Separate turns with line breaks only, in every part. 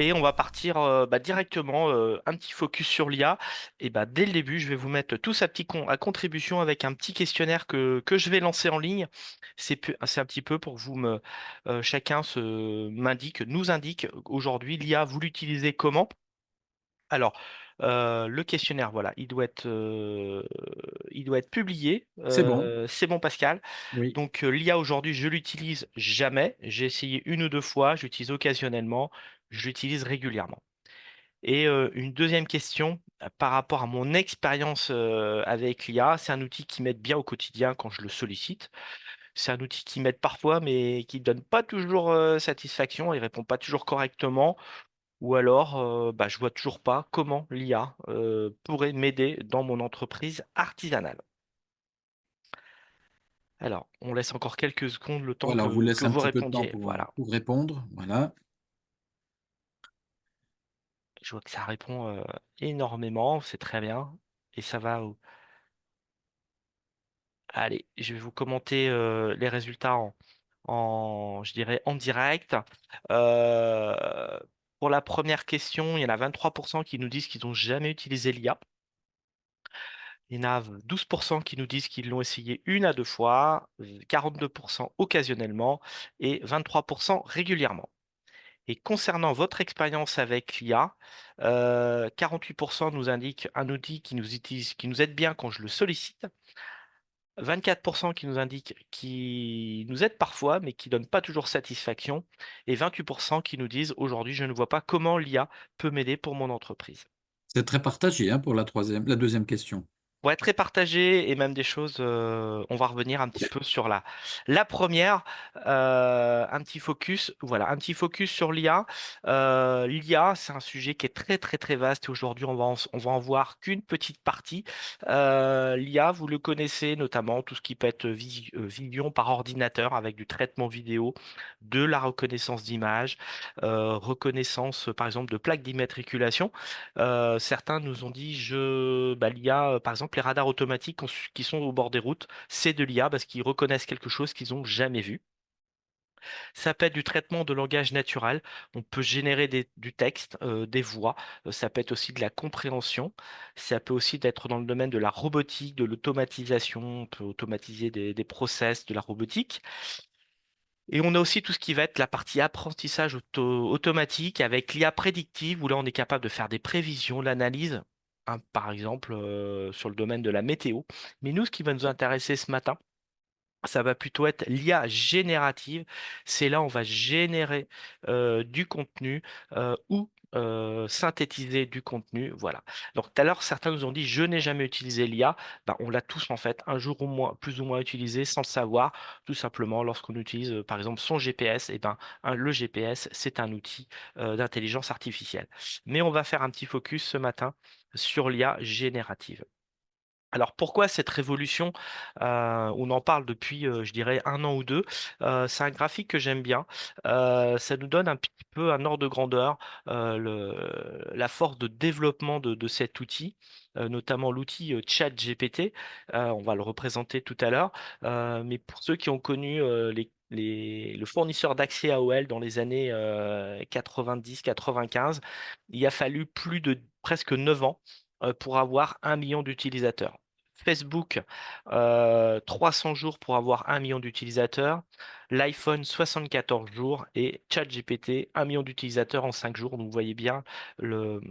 et on va partir directement, un petit focus sur l'IA. Et bah, dès le début, je vais vous mettre tous à contribution avec un petit questionnaire que je vais lancer en ligne. C'est un petit peu pour que chacun nous indique aujourd'hui l'IA, vous l'utilisez comment? Alors, le questionnaire, voilà, il doit être publié.
C'est bon,
C'est bon, Pascal.
oui.
Donc, l'IA aujourd'hui, je l'utilise jamais. J'ai essayé une ou deux fois, j'utilise occasionnellement, je l'utilise régulièrement. Et une deuxième question par rapport à mon expérience avec l'IA, c'est un outil qui m'aide bien au quotidien quand je le sollicite. C'est un outil qui m'aide parfois, mais qui ne donne pas toujours satisfaction. Il répond pas toujours correctement. Ou alors, je vois toujours pas comment l'IA pourrait m'aider dans mon entreprise artisanale. Alors, on laisse encore quelques secondes le temps
Voilà, on vous
que
laisse un
vous
petit peu de temps
répondiez. Voilà.
pour répondre, voilà.
Je vois que ça répond énormément, c'est très bien. Et ça va. Allez, je vais vous commenter les résultats je dirais, en direct. Euh, pour la première question, il y en a 23% qui nous disent qu'ils n'ont jamais utilisé l'IA. Il y en a 12% qui nous disent qu'ils l'ont essayé une à deux fois, 42% occasionnellement et 23% régulièrement. Et concernant votre expérience avec l'IA, 48% nous indiquent un outil qui nous aide bien quand je le sollicite, 24% qui nous indiquent qui nous aide parfois mais qui ne donne pas toujours satisfaction, et 28% qui nous disent aujourd'hui je ne vois pas comment l'IA peut m'aider pour mon entreprise.
C'est très partagé, hein, pour la deuxième question.
Ouais, très partagé et même des choses. On va revenir un petit peu sur la première. Un petit focus. Voilà, un petit focus sur l'IA. L'IA, c'est un sujet qui est très très très vaste et aujourd'hui on va en voir qu'une petite partie. L'IA, vous le connaissez notamment tout ce qui peut être vision par ordinateur avec du traitement vidéo, de la reconnaissance d'image, reconnaissance par exemple de plaques d'immatriculation. Certains nous ont dit, l'IA, par exemple, les radars automatiques qui sont au bord des routes, c'est de l'IA parce qu'ils reconnaissent quelque chose qu'ils n'ont jamais vu. Ça peut être du traitement de langage naturel. On peut générer du texte, des voix. Ça peut être aussi de la compréhension. Ça peut aussi être dans le domaine de la robotique, de l'automatisation. On peut automatiser des process de la robotique. Et on a aussi tout ce qui va être la partie apprentissage automatique avec l'IA prédictive, où là on est capable de faire des prévisions, l'analyse, hein, par exemple sur le domaine de la météo. Mais nous, ce qui va nous intéresser ce matin, ça va plutôt être l'IA générative. C'est là où on va générer du contenu ou synthétiser du contenu. Voilà. Donc tout à l'heure, certains nous ont dit, je n'ai jamais utilisé l'IA. Ben, on l'a tous en fait, un jour ou moins, plus ou moins utilisé sans le savoir. Tout simplement, lorsqu'on utilise par exemple son GPS, et ben, le GPS, c'est un outil d'intelligence artificielle. Mais on va faire un petit focus ce matin sur l'IA générative. Alors pourquoi cette révolution? On en parle depuis, je dirais, un an ou deux. C'est un graphique que j'aime bien. Ça nous donne un petit peu un ordre de grandeur, la force de développement de cet outil, notamment l'outil ChatGPT. On va le représenter tout à l'heure. Mais pour ceux qui ont connu le fournisseur d'accès AOL dans les années 90-95, il a fallu plus de presque 9 ans pour avoir 1 million d'utilisateurs. Facebook, 300 jours pour avoir 1 million d'utilisateurs. L'iPhone, 74 jours. Et ChatGPT, 1 million d'utilisateurs en 5 jours. Donc, vous voyez bien le-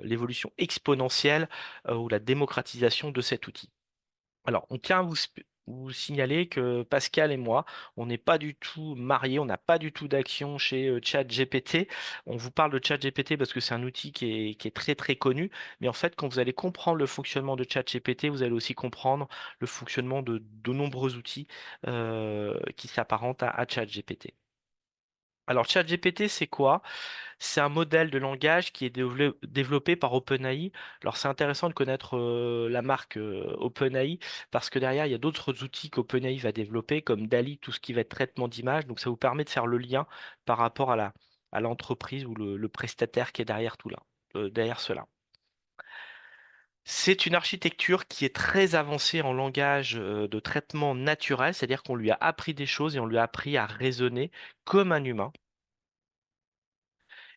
l'évolution exponentielle ou la démocratisation de cet outil. Alors, on tient à vous signaler que Pascal et moi, on n'est pas du tout mariés, on n'a pas du tout d'action chez ChatGPT. On vous parle de ChatGPT parce que c'est un outil qui est très très connu, mais en fait, quand vous allez comprendre le fonctionnement de ChatGPT, vous allez aussi comprendre le fonctionnement de nombreux outils qui s'apparentent à ChatGPT. Alors, ChatGPT, c'est quoi? C'est un modèle de langage qui est développé par OpenAI. Alors c'est intéressant de connaître la marque OpenAI parce que derrière il y a d'autres outils qu'OpenAI va développer comme DALL-E, tout ce qui va être traitement d'image. Donc ça vous permet de faire le lien par rapport à l'entreprise ou le prestataire qui est derrière tout là, derrière cela. C'est une architecture qui est très avancée en langage de traitement naturel, c'est-à-dire qu'on lui a appris des choses et on lui a appris à raisonner comme un humain.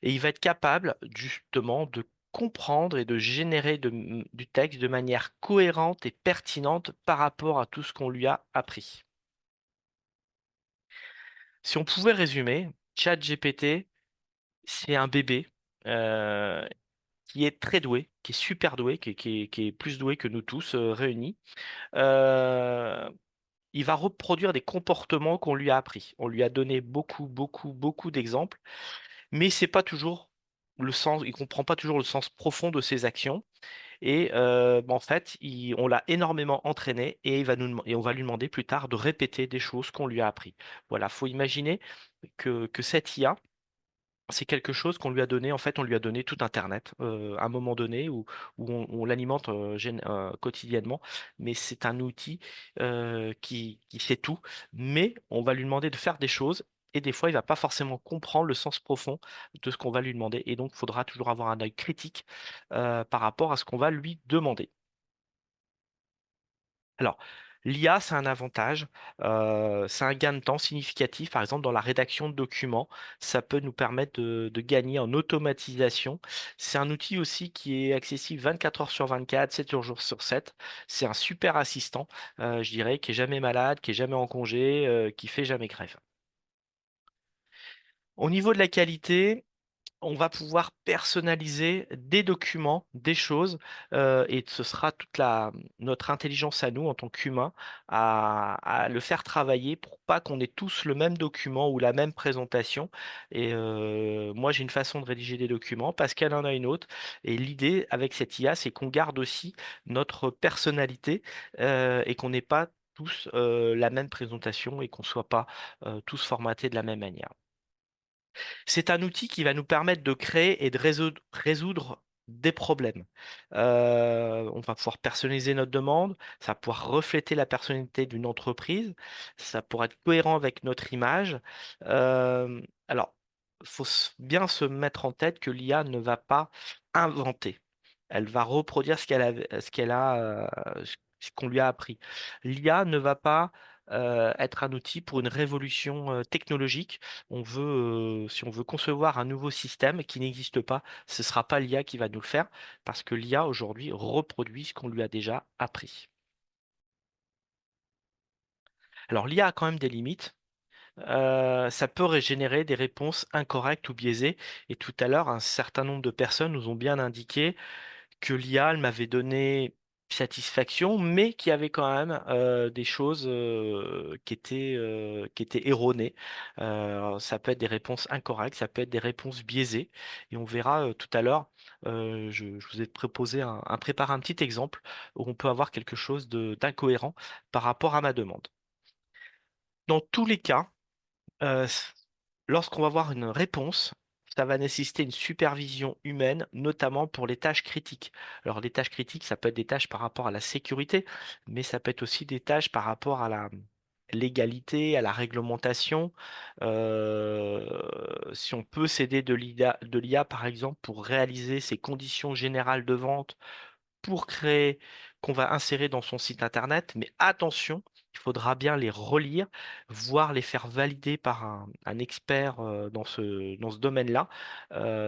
et il va être capable justement de comprendre et de générer du texte de manière cohérente et pertinente par rapport à tout ce qu'on lui a appris. Si on pouvait résumer, ChatGPT, c'est un bébé euh, qui est très doué, qui est super doué, qui est plus doué que nous tous réunis. Euh, il va reproduire des comportements qu'on lui a appris. On lui a donné beaucoup, beaucoup, beaucoup d'exemples, mais c'est pas toujours le sens, il comprend pas toujours le sens profond de ses actions. Et en fait, on l'a énormément entraîné et, et on va lui demander plus tard de répéter des choses qu'on lui a appris. Voilà, faut imaginer que cette IA, c'est quelque chose qu'on lui a donné. En fait, on lui a donné tout Internet à un moment donné où on l'alimente quotidiennement. Mais c'est un outil qui sait tout. Mais on va lui demander de faire des choses. Et des fois, il va pas forcément comprendre le sens profond de ce qu'on va lui demander. Et donc, il faudra toujours avoir un œil critique par rapport à ce qu'on va lui demander. Alors, l'IA, c'est un avantage, c'est un gain de temps significatif. Par exemple, dans la rédaction de documents, ça peut nous permettre de gagner en automatisation. C'est un outil aussi qui est accessible 24 heures sur 24, 7 jours sur 7. C'est un super assistant, je dirais, qui est jamais malade, qui est jamais en congé, qui fait jamais grève. Au niveau de la qualité, on va pouvoir personnaliser des documents, des choses, et ce sera notre intelligence à nous en tant qu'humains à le faire travailler pour pas qu'on ait tous le même document ou la même présentation. Et moi, j'ai une façon de rédiger des documents, Pascal en a une autre. Et l'idée avec cette IA, c'est qu'on garde aussi notre personnalité et qu'on n'ait pas tous la même présentation et qu'on soit pas tous formatés de la même manière. C'est un outil qui va nous permettre de créer et de résoudre des problèmes. On va pouvoir personnaliser notre demande, ça va pouvoir refléter la personnalité d'une entreprise, ça pourra être cohérent avec notre image. Alors, il faut bien se mettre en tête que l'IA ne va pas inventer. Elle va reproduire ce qu'on lui a appris. L'IA ne va pas être un outil pour une révolution technologique. Si on veut concevoir un nouveau système qui n'existe pas, ce ne sera pas l'IA qui va nous le faire, parce que l'IA aujourd'hui reproduit ce qu'on lui a déjà appris. Alors l'IA a quand même des limites. Ça peut régénérer des réponses incorrectes ou biaisées. Et tout à l'heure, un certain nombre de personnes nous ont bien indiqué que l'IA elle m'avait donné satisfaction, mais qui avait quand même des choses qui étaient erronées. Ça peut être des réponses incorrectes, ça peut être des réponses biaisées. Et on verra tout à l'heure, je vous ai proposé préparé un petit exemple où on peut avoir quelque chose d'incohérent par rapport à ma demande. Dans tous les cas, lorsqu'on va avoir une réponse, ça va nécessiter une supervision humaine, notamment pour les tâches critiques. Alors, les tâches critiques, ça peut être des tâches par rapport à la sécurité, mais ça peut être aussi des tâches par rapport à la légalité, à la réglementation. Si on peut s'aider de l'IA, par exemple, pour réaliser ces conditions générales de vente pour créer, qu'on va insérer dans son site internet, mais attention, il faudra bien les relire, voire les faire valider par un expert dans ce domaine-là.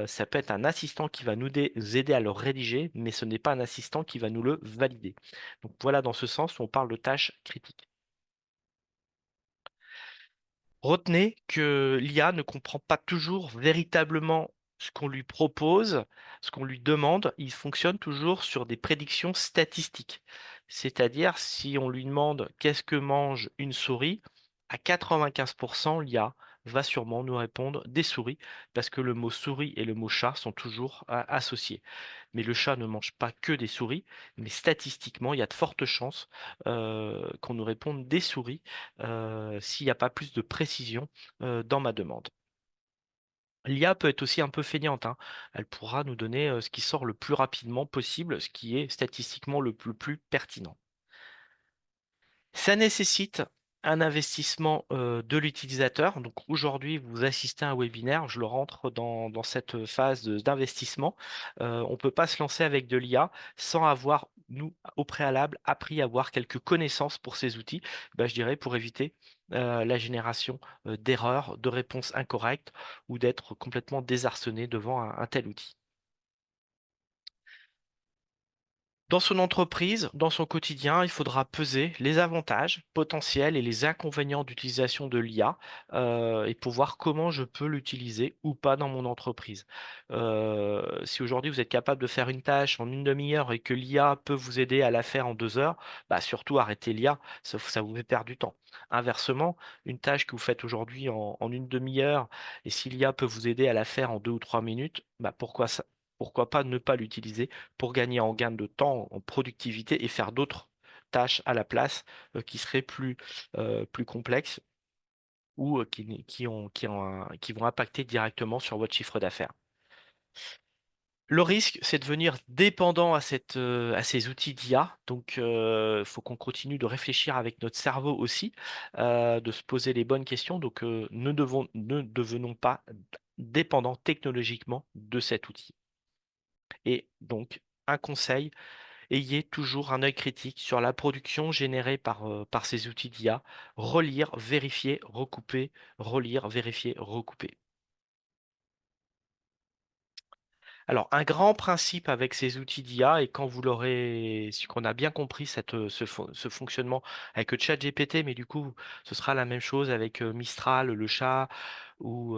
Ça peut être un assistant qui va nous aider à le rédiger, mais ce n'est pas un assistant qui va nous le valider. Donc voilà, dans ce sens, on parle de tâches critiques. Retenez que l'IA ne comprend pas toujours véritablement ce qu'on lui propose, ce qu'on lui demande. Il fonctionne toujours sur des prédictions statistiques. C'est-à-dire, si on lui demande qu'est-ce que mange une souris, à 95%, l'IA va sûrement nous répondre des souris, parce que le mot souris et le mot chat sont toujours associés. Mais le chat ne mange pas que des souris, mais statistiquement, il y a de fortes chances qu'on nous réponde des souris s'il n'y a pas plus de précision dans ma demande. L'IA peut être aussi un peu feignante, hein. Elle pourra nous donner ce qui sort le plus rapidement possible, ce qui est statistiquement le plus pertinent. Ça nécessite un investissement de l'utilisateur. Donc aujourd'hui, vous assistez à un webinaire, je le rentre dans cette phase d'investissement. On ne peut pas se lancer avec de l'IA sans avoir, nous, au préalable, appris à avoir quelques connaissances pour ces outils, je dirais, pour éviter la génération d'erreurs, de réponses incorrectes ou d'être complètement désarçonné devant un tel outil. Dans son entreprise, dans son quotidien, il faudra peser les avantages potentiels et les inconvénients d'utilisation de l'IA et pour voir comment je peux l'utiliser ou pas dans mon entreprise. Si aujourd'hui vous êtes capable de faire une tâche en une demi-heure et que l'IA peut vous aider à la faire en 2 heures, bah surtout arrêtez l'IA, ça vous fait perdre du temps. Inversement, une tâche que vous faites aujourd'hui en une demi-heure et si l'IA peut vous aider à la faire en 2 ou 3 minutes, bah pourquoi pas ne pas l'utiliser pour gagner en gain de temps, en productivité et faire d'autres tâches à la place qui seraient plus complexes ou qui vont impacter directement sur votre chiffre d'affaires. Le risque, c'est de devenir dépendant à ces outils d'IA. Donc, il faut qu'on continue de réfléchir avec notre cerveau aussi, de se poser les bonnes questions. Donc, ne devenons pas dépendants technologiquement de cet outil. Et donc, un conseil, ayez toujours un œil critique sur la production générée par ces outils d'IA. Relire, vérifier, recouper, relire, vérifier, recouper. Alors, un grand principe avec ces outils d'IA, et quand vous l'aurez, si qu'on a bien compris ce fonctionnement avec le chat GPT, mais du coup, ce sera la même chose avec Mistral, le chat, ou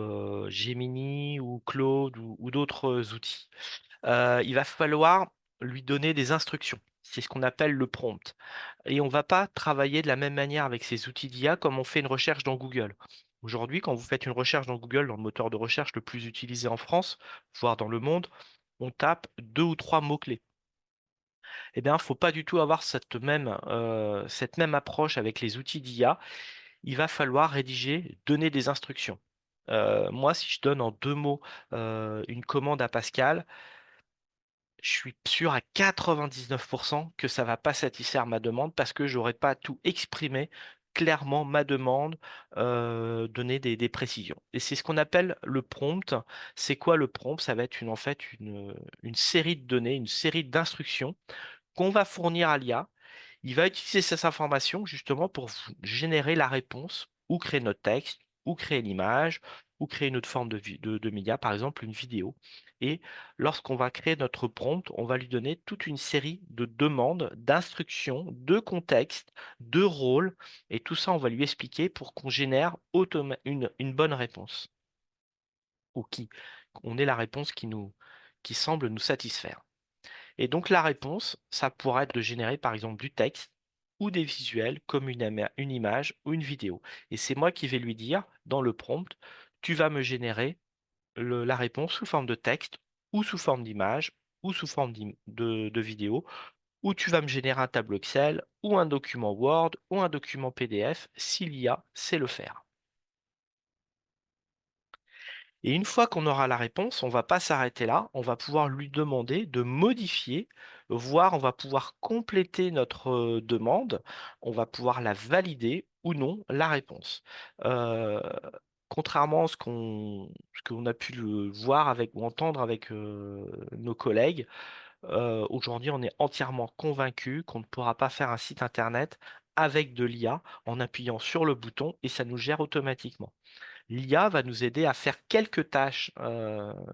Gemini, ou Claude, ou d'autres outils. Il va falloir lui donner des instructions. C'est ce qu'on appelle le prompt. Et on va pas travailler de la même manière avec ces outils d'IA comme on fait une recherche dans Google. Aujourd'hui, quand vous faites une recherche dans Google, dans le moteur de recherche le plus utilisé en France, voire dans le monde, on tape 2 ou 3 mots-clés. Eh bien, il ne faut pas du tout avoir cette même approche avec les outils d'IA. Il va falloir rédiger, donner des instructions. Moi, si je donne en 2 mots une commande à Pascal, je suis sûr à 99% que ça va pas satisfaire ma demande parce que j'aurais pas tout exprimé clairement ma demande, donner des précisions. Et c'est ce qu'on appelle le prompt. C'est quoi le prompt? Ça va être une série de données, une série d'instructions qu'on va fournir à l'IA. Il va utiliser ces informations justement pour générer la réponse ou créer notre texte ou créer l'image ou créer une autre forme de média, par exemple une vidéo. Et lorsqu'on va créer notre prompt, on va lui donner toute une série de demandes, d'instructions, de contextes, de rôles, et tout ça, on va lui expliquer pour qu'on génère une bonne réponse ou qu'on ait la réponse qui semble nous satisfaire. Et donc la réponse, ça pourra être de générer par exemple du texte ou des visuels comme une image ou une vidéo. Et c'est moi qui vais lui dire dans le prompt, tu vas me générer la réponse sous forme de texte ou sous forme d'image ou sous forme de vidéo, ou tu vas me générer un tableau Excel ou un document Word ou un document PDF si l'IA sait le faire. Et une fois qu'on aura la réponse, on va pas s'arrêter là, on va pouvoir lui demander de modifier, voire on va pouvoir compléter notre demande, on va pouvoir la valider ou non, la réponse. Heu, Contrairement à ce qu'on a pu le voir avec ou entendre avec nos collègues, aujourd'hui on est entièrement convaincu qu'on ne pourra pas faire un site internet avec de l'IA en appuyant sur le bouton et ça nous gère automatiquement. L'IA va nous aider à faire quelques tâches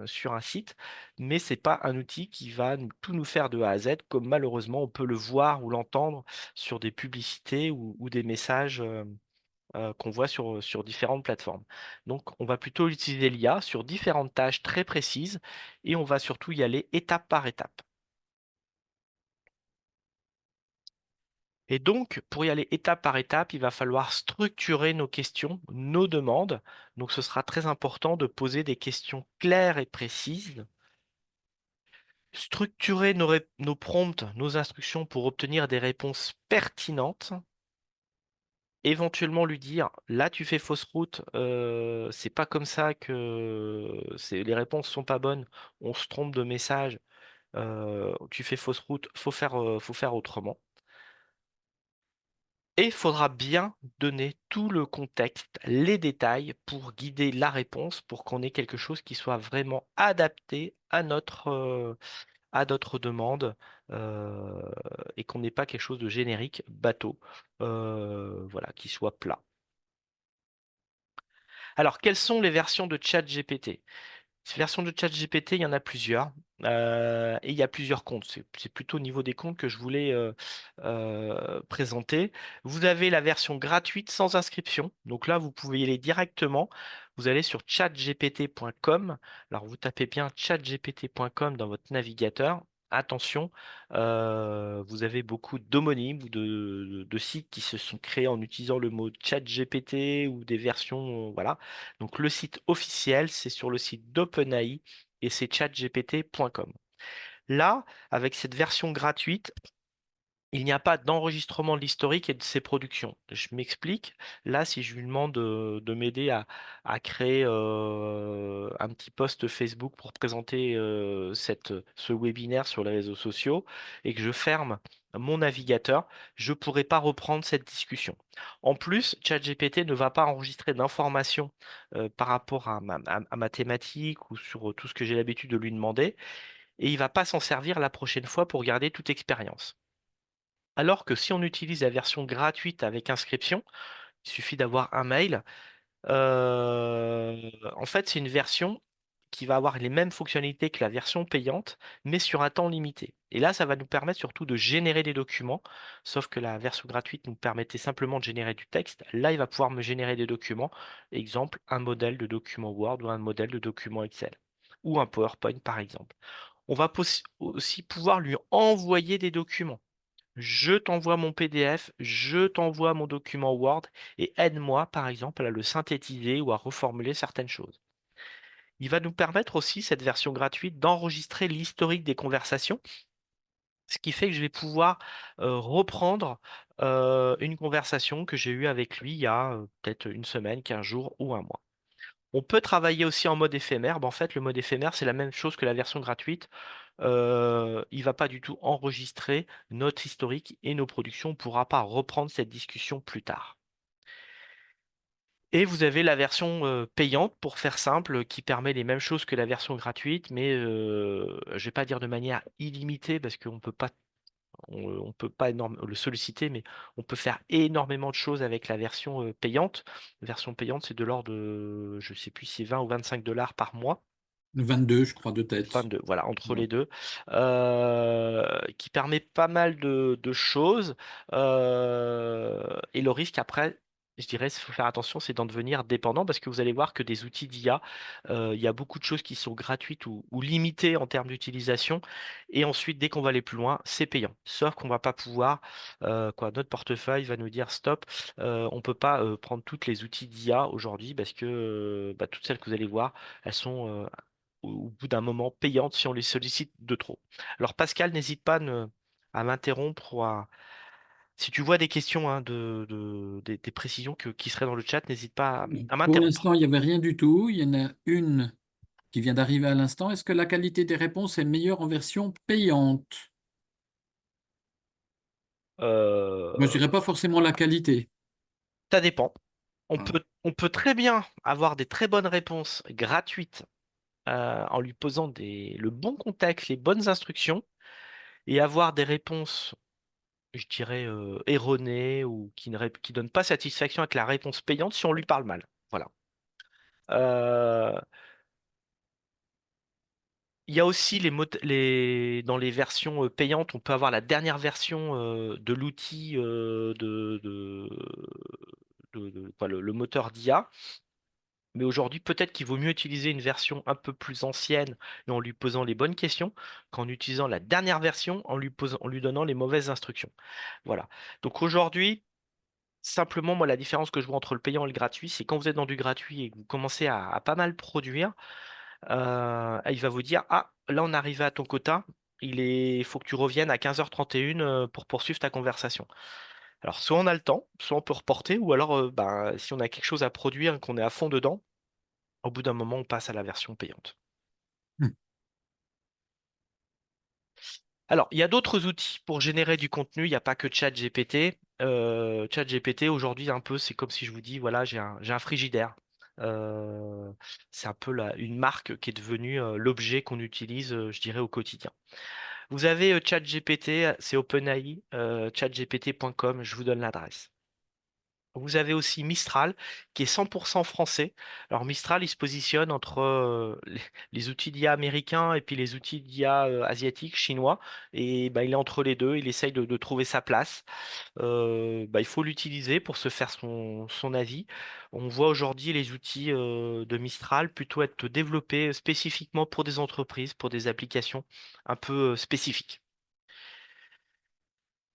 sur un site, mais c'est pas un outil qui va tout nous faire de A à Z, comme malheureusement on peut le voir ou l'entendre sur des publicités ou des messages qu'on voit sur différentes plateformes. Donc on va plutôt utiliser l'IA sur différentes tâches très précises et on va surtout y aller étape par étape. Et donc, pour y aller étape par étape, il va falloir structurer nos questions, nos demandes. Donc, ce sera très important de poser des questions claires et précises, structurer nos prompts, nos instructions pour obtenir des réponses pertinentes, éventuellement lui dire, là, tu fais fausse route, c'est pas comme ça que les réponses sont pas bonnes, on se trompe de message, tu fais fausse route, faut faire autrement. Et il faudra bien donner tout le contexte, les détails pour guider la réponse, pour qu'on ait quelque chose qui soit vraiment adapté à notre demande et qu'on n'ait pas quelque chose de générique, bateau, voilà, qui soit plat. Alors, quelles sont les versions de ChatGPT? Ces versions de ChatGPT, il y en a plusieurs. Et il y a plusieurs comptes. C'est plutôt au niveau des comptes que je voulais présenter. Vous avez la version gratuite sans inscription. Donc là, vous pouvez y aller directement. Vous allez sur chatgpt.com. Alors, vous tapez bien chatgpt.com dans votre navigateur. Attention, vous avez beaucoup d'homonymes ou de sites qui se sont créés en utilisant le mot ChatGPT ou des versions, voilà. Donc le site officiel, c'est sur le site d'OpenAI et c'est chatgpt.com. Là, avec cette version gratuite, il n'y a pas d'enregistrement de l'historique et de ses productions. Je m'explique. Là, si je lui demande de m'aider à créer un petit post Facebook pour présenter ce webinaire sur les réseaux sociaux et que je ferme mon navigateur, je ne pourrai pas reprendre cette discussion. En plus, ChatGPT ne va pas enregistrer d'informations par rapport à ma thématique ou sur tout ce que j'ai l'habitude de lui demander et il ne va pas s'en servir la prochaine fois pour garder toute expérience. Alors que si on utilise la version gratuite avec inscription, il suffit d'avoir un mail. En fait, c'est une version qui va avoir les mêmes fonctionnalités que la version payante, mais sur un temps limité. Et là, ça va nous permettre surtout de générer des documents, sauf que la version gratuite nous permettait simplement de générer du texte. Là, il va pouvoir me générer des documents, exemple un modèle de document Word ou un modèle de document Excel, ou un PowerPoint par exemple. On va aussi pouvoir lui envoyer des documents. Je t'envoie mon PDF, je t'envoie mon document Word et aide-moi, par exemple, à le synthétiser ou à reformuler certaines choses. Il va nous permettre aussi, cette version gratuite, d'enregistrer l'historique des conversations, ce qui fait que je vais pouvoir reprendre une conversation que j'ai eue avec lui il y a peut-être une semaine, 15 jours ou un mois. On peut travailler aussi en mode éphémère. En fait, le mode éphémère, c'est la même chose que la version gratuite. Il va pas du tout enregistrer notre historique et nos productions. On ne pourra pas reprendre cette discussion plus tard. Et vous avez la version payante, pour faire simple, qui permet les mêmes choses que la version gratuite, mais je ne vais pas dire de manière illimitée parce qu'on peut pas, on peut pas le solliciter, mais on peut faire énormément de choses avec la version payante. La version payante, c'est de l'ordre de, je sais plus si c'est 20 ou 25 dollars par mois.
22, je crois, de tête.
22, voilà, entre
Ouais.
les deux, qui permet pas mal de choses. Et le risque après, je dirais, il faut faire attention, c'est d'en devenir dépendant parce que vous allez voir que des outils d'IA, il y a beaucoup de choses qui sont gratuites ou limitées en termes d'utilisation. Et ensuite, dès qu'on va aller plus loin, c'est payant. Sauf qu'on va pas pouvoir, quoi, notre portefeuille va nous dire stop, on peut pas prendre toutes les outils d'IA aujourd'hui parce que bah, toutes celles que vous allez voir, elles sont au bout d'un moment payantes si on les sollicite de trop. Alors Pascal, n'hésite pas à m'interrompre si tu vois des questions, hein, des précisions qui seraient dans le chat, n'hésite pas à
Pour
m'interrompre.
l'instant, il n'y avait rien du tout. Il y en a une qui vient d'arriver à l'instant. Est-ce que la qualité des réponses est meilleure en version payante? Moi, je
Euh,
dirais pas forcément la qualité.
Ça dépend.
Ah.
On peut très bien avoir des très bonnes réponses gratuites en lui posant le bon contexte, les bonnes instructions, et avoir des réponses, je dirais, erronées ou qui donnent pas satisfaction avec la réponse payante si on lui parle mal. Voilà. Euh, Il y a aussi dans les versions payantes, on peut avoir la dernière version de l'outil quoi, le moteur d'IA. Mais aujourd'hui, peut-être qu'il vaut mieux utiliser une version un peu plus ancienne et en lui posant les bonnes questions qu'en utilisant la dernière version en lui donnant les mauvaises instructions. Voilà. Donc aujourd'hui, simplement, moi, la différence que je vois entre le payant et le gratuit, c'est quand vous êtes dans du gratuit et que vous commencez à pas mal produire. Il va vous dire, ah, là on est arrivé à ton quota, faut que tu reviennes à 15h31 pour poursuivre ta conversation. Alors soit on a le temps, soit on peut reporter, ou alors ben, si on a quelque chose à produire et qu'on est à fond dedans, au bout d'un moment on passe à la version payante.
Hmm.
Alors il y a d'autres outils pour générer du contenu, il n'y a pas que ChatGPT. ChatGPT aujourd'hui un peu, c'est comme si je vous dis, voilà, j'ai un frigidaire. Euh, c'est un peu une marque qui est devenue l'objet qu'on utilise, je dirais, au quotidien. Vous avez ChatGPT, c'est OpenAI, chatgpt.com, je vous donne l'adresse. Vous avez aussi Mistral, qui est 100% français. Alors Mistral, il se positionne entre les outils d'IA américains et puis les outils d'IA asiatiques, chinois. Et bah, il est entre les deux, il essaye de trouver sa place. Bah, il faut l'utiliser pour se faire son avis. On voit aujourd'hui les outils de Mistral plutôt être développés spécifiquement pour des entreprises, pour des applications un peu spécifiques.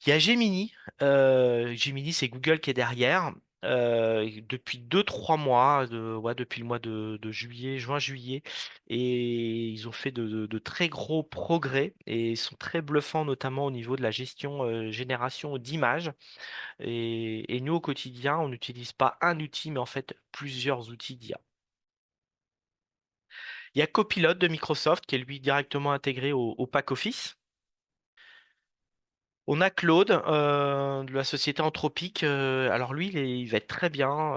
Il y a Gemini. Gemini, c'est Google qui est derrière. Depuis 2, 3 mois, ouais, depuis le mois de juillet, juin-juillet, et ils ont fait de très gros progrès et ils sont très bluffants, notamment au niveau de la gestion, génération d'images. Et nous, au quotidien, on n'utilise pas un outil, mais en fait plusieurs outils d'IA. Il y a Copilot de Microsoft qui est lui directement intégré au pack Office. On a Claude de la société Anthropic. Alors lui, il va être très bien.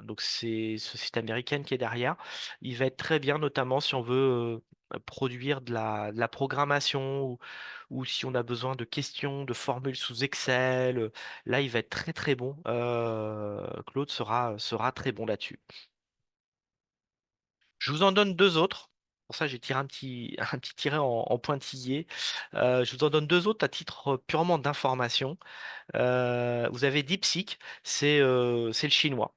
Donc c'est une société américaine qui est derrière. Il va être très bien, notamment si on veut produire de la programmation ou si on a besoin de questions, de formules sous Excel. Là, il va être très très bon. Claude sera très bon là-dessus. Je vous en donne deux autres. Pour ça, j'ai tiré un petit tiret en pointillé. Je vous en donne deux autres à titre purement d'information. Vous avez DeepSeek, c'est le chinois,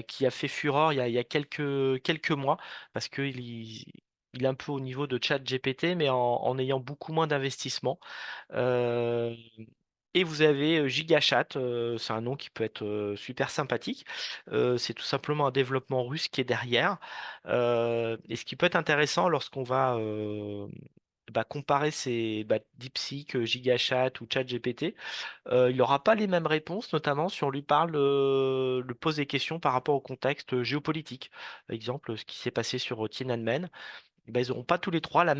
qui a fait fureur il y a quelques mois parce qu'il est un peu au niveau de ChatGPT, mais en ayant beaucoup moins d'investissement. Euh, et vous avez GigaChat, c'est un nom qui peut être super sympathique. C'est tout simplement un développement russe qui est derrière. Et ce qui peut être intéressant lorsqu'on va comparer DeepSeek, GigaChat ou ChatGPT, il n'aura pas les mêmes réponses, notamment si on lui parle, lui pose des questions par rapport au contexte géopolitique. Par exemple, ce qui s'est passé sur Tiananmen, ben, ils n'auront pas tous les trois les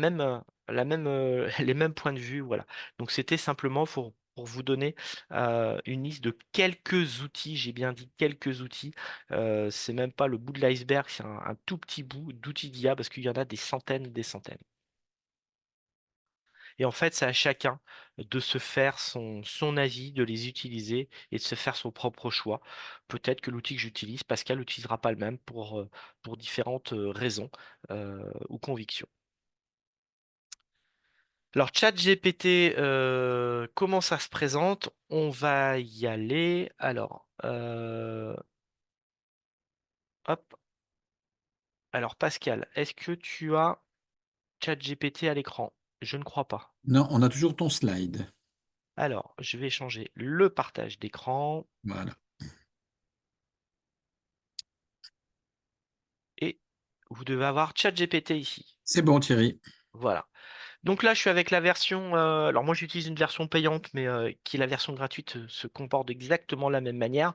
mêmes points de vue. Voilà. Donc c'était simplement pour vous donner une liste de quelques outils, j'ai bien dit quelques outils. C'est même pas le bout de l'iceberg, c'est un tout petit bout d'outils d'IA parce qu'il y en a des centaines, des centaines. Et en fait, c'est à chacun de se faire son avis, de les utiliser et de se faire son propre choix. Peut-être que l'outil que j'utilise, Pascal n'utilisera pas le même pour différentes raisons ou convictions. Alors, ChatGPT, comment ça se présente? On va y aller. Alors, hop. Alors, Pascal, est-ce que tu as ChatGPT à l'écran? Je ne crois pas.
Non, on a toujours ton slide.
Alors, je vais changer le partage d'écran
Voilà.
et vous devez avoir ChatGPT ici.
C'est bon, Thierry.
Voilà. Donc là, je suis avec la version. Alors moi, j'utilise une version payante, mais qui est la version gratuite, se comporte exactement de la même manière.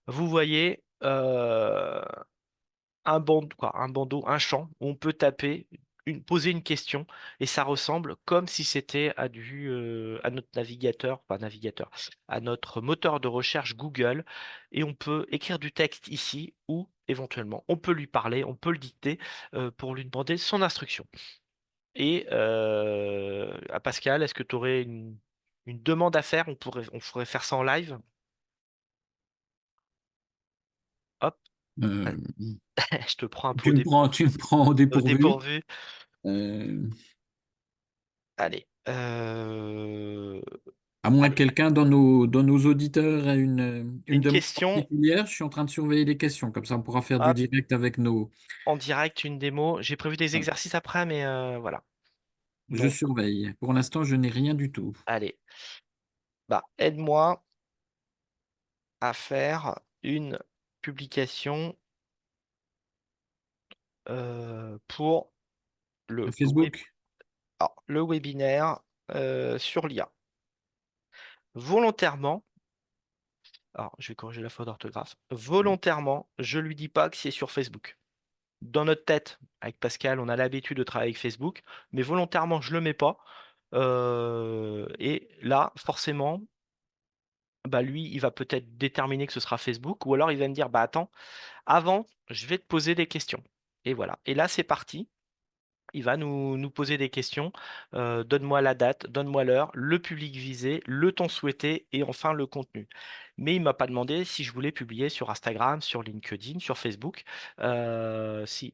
Vous voyez un bandeau, un champ où on peut taper, poser une question, et ça ressemble comme si c'était à notre navigateur, pas navigateur, à notre moteur de recherche Google, et on peut écrire du texte ici ou éventuellement on peut lui parler, on peut le dicter pour lui demander son instruction. Et à Pascal, est-ce que tu aurais une demande à faire? On pourrait faire ça en live. Hop,
Euh,
je te prends un peu
tu me prends, tu me prends au
au
dépourvu.
dépourvu.
Euh,
Allez.
À moins que
Allez.
quelqu'un dans nos auditeurs ait une
Une
demande
question,
particulière, je suis en train de surveiller les questions. Comme ça, on pourra faire du
hop,
direct avec nos.
en direct, une démo. J'ai prévu des
Voilà.
exercices après, mais voilà.
Je
Donc,
surveille. Pour l'instant, je n'ai rien du tout.
allez. Bah, aide-moi à faire une publication pour
Facebook?
le webinaire sur l'IA. Volontairement, alors je vais corriger la faute d'orthographe. Volontairement, je lui dis pas que c'est sur Facebook. Dans notre tête, avec Pascal, on a l'habitude de travailler avec Facebook, mais volontairement, je le mets pas. Et là, forcément, bah lui, il va peut-être déterminer que ce sera Facebook, ou alors il va me dire, bah attends, avant, je vais te poser des questions. Et voilà. Et là, c'est parti. il va nous poser des questions. Donne-moi la date, donne-moi l'heure, le public visé, le ton souhaité et enfin le contenu. Mais il m'a pas demandé si je voulais publier sur Instagram, sur LinkedIn, sur Facebook. Si,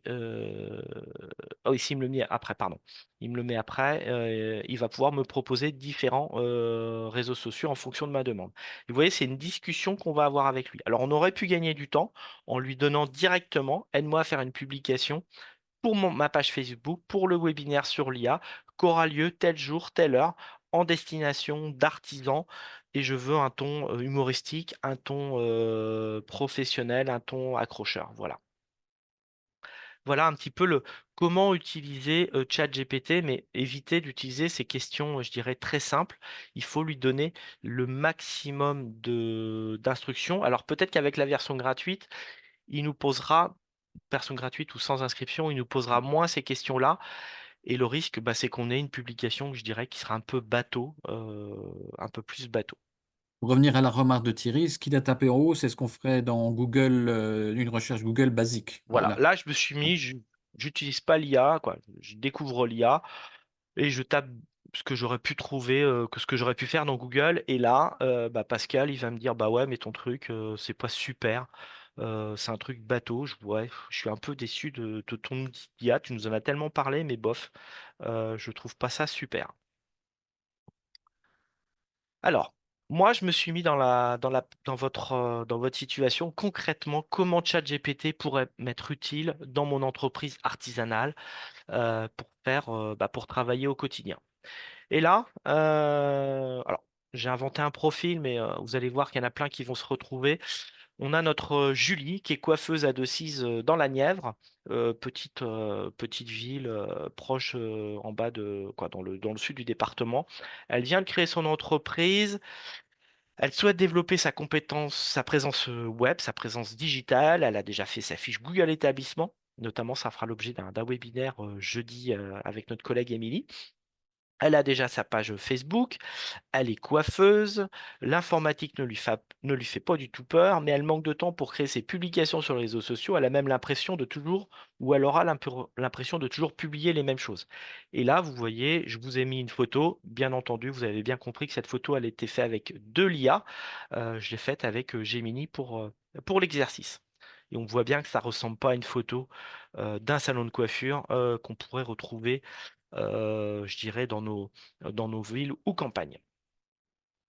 oh, ici, il me le met après, pardon. Il me le met après. Il va pouvoir me proposer différents réseaux sociaux en fonction de ma demande. Vous voyez, c'est une discussion qu'on va avoir avec lui. Alors, on aurait pu gagner du temps en lui donnant directement, aide-moi à faire une publication pour ma page Facebook, pour le webinaire sur l'IA, qu'aura lieu tel jour, telle heure, en destination d'artisans. Et je veux un ton humoristique, un ton professionnel, un ton accrocheur. Voilà. Voilà un petit peu le comment utiliser ChatGPT, mais éviter d'utiliser ces questions, je dirais, très simples. Il faut lui donner le maximum d'instructions. Alors peut-être qu'avec la version gratuite, il nous posera, version gratuite ou sans inscription, il nous posera moins ces questions-là. Et le risque, bah, c'est qu'on ait une publication, je dirais, qui sera un peu bateau, un peu plus bateau.
Pour revenir à la remarque de Thierry, ce qu'il a tapé en haut, c'est ce qu'on ferait dans Google, une recherche Google basique.
Voilà,
Voilà.
là, je me suis mis, j'utilise pas l'IA, quoi. Je découvre l'IA. Et je tape ce que j'aurais pu trouver, que ce que j'aurais pu faire dans Google. Et là, bah, Pascal, il va me dire, bah ouais, mais ton truc, c'est pas super. C'est un truc bateau. Ouais, je suis un peu déçu de ton outil d'IA. Tu nous en as tellement parlé, mais bof, je trouve pas ça super. Alors, moi, je me suis mis dans votre situation. Concrètement, comment ChatGPT pourrait m'être utile dans mon entreprise artisanale pour faire, bah, pour travailler au quotidien. Et là, alors, j'ai inventé un profil, mais vous allez voir qu'il y en a plein qui vont se retrouver. On a notre Julie, qui est coiffeuse à Decize dans la Nièvre, petite ville proche en bas de quoi, dans le sud du département. Elle vient de créer son entreprise. Elle souhaite développer sa compétence, sa présence web, sa présence digitale. Elle a déjà fait sa fiche Google établissement. Notamment, ça fera l'objet d'un webinaire jeudi avec notre collègue Émilie. Elle a déjà sa page Facebook, elle est coiffeuse, l'informatique ne lui fait pas du tout peur, mais elle manque de temps pour créer ses publications sur les réseaux sociaux. Elle a même l'impression de toujours, ou elle aura l'impression de toujours publier les mêmes choses. Et là, vous voyez, je vous ai mis une photo. Bien entendu, vous avez bien compris que cette photo, elle était faite avec de l'IA. Je l'ai faite avec Gemini pour l'exercice. Et on voit bien que ça ressemble pas à une photo d'un salon de coiffure qu'on pourrait retrouver je dirais, dans nos villes ou campagnes.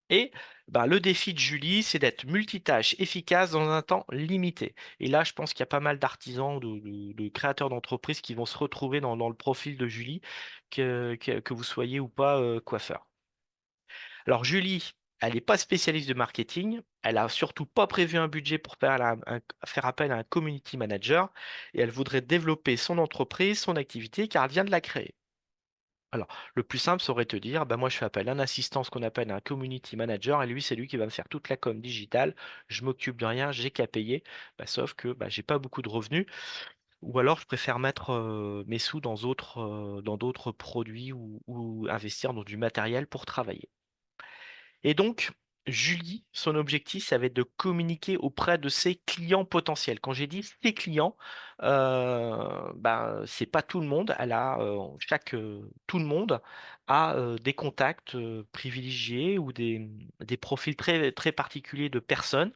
Et bah, le défi de Julie, c'est d'être multitâche, efficace dans un temps limité. Et là, je pense qu'il y a pas mal d'artisans, de créateurs d'entreprises qui vont se retrouver dans le profil de Julie, que vous soyez ou pas coiffeur. Alors Julie, elle n'est pas spécialiste de marketing, elle a surtout pas prévu un budget pour faire appel à un community manager, et elle voudrait développer son entreprise, son activité, car elle vient de la créer. Alors, le plus simple serait de te dire, bah moi je fais appel à un assistant, ce qu'on appelle un community manager, et lui c'est lui qui va me faire toute la com digitale, je m'occupe de rien, j'ai qu'à payer, bah, sauf que bah, j'ai pas beaucoup de revenus, ou alors je préfère mettre mes sous dans d'autres produits ou investir dans du matériel pour travailler. Et donc, Julie, son objectif, ça va être de communiquer auprès de ses clients potentiels. Quand j'ai dit ses clients, ben, c'est pas tout le monde. Tout le monde a des contacts privilégiés ou des profils très, très particuliers de personnes.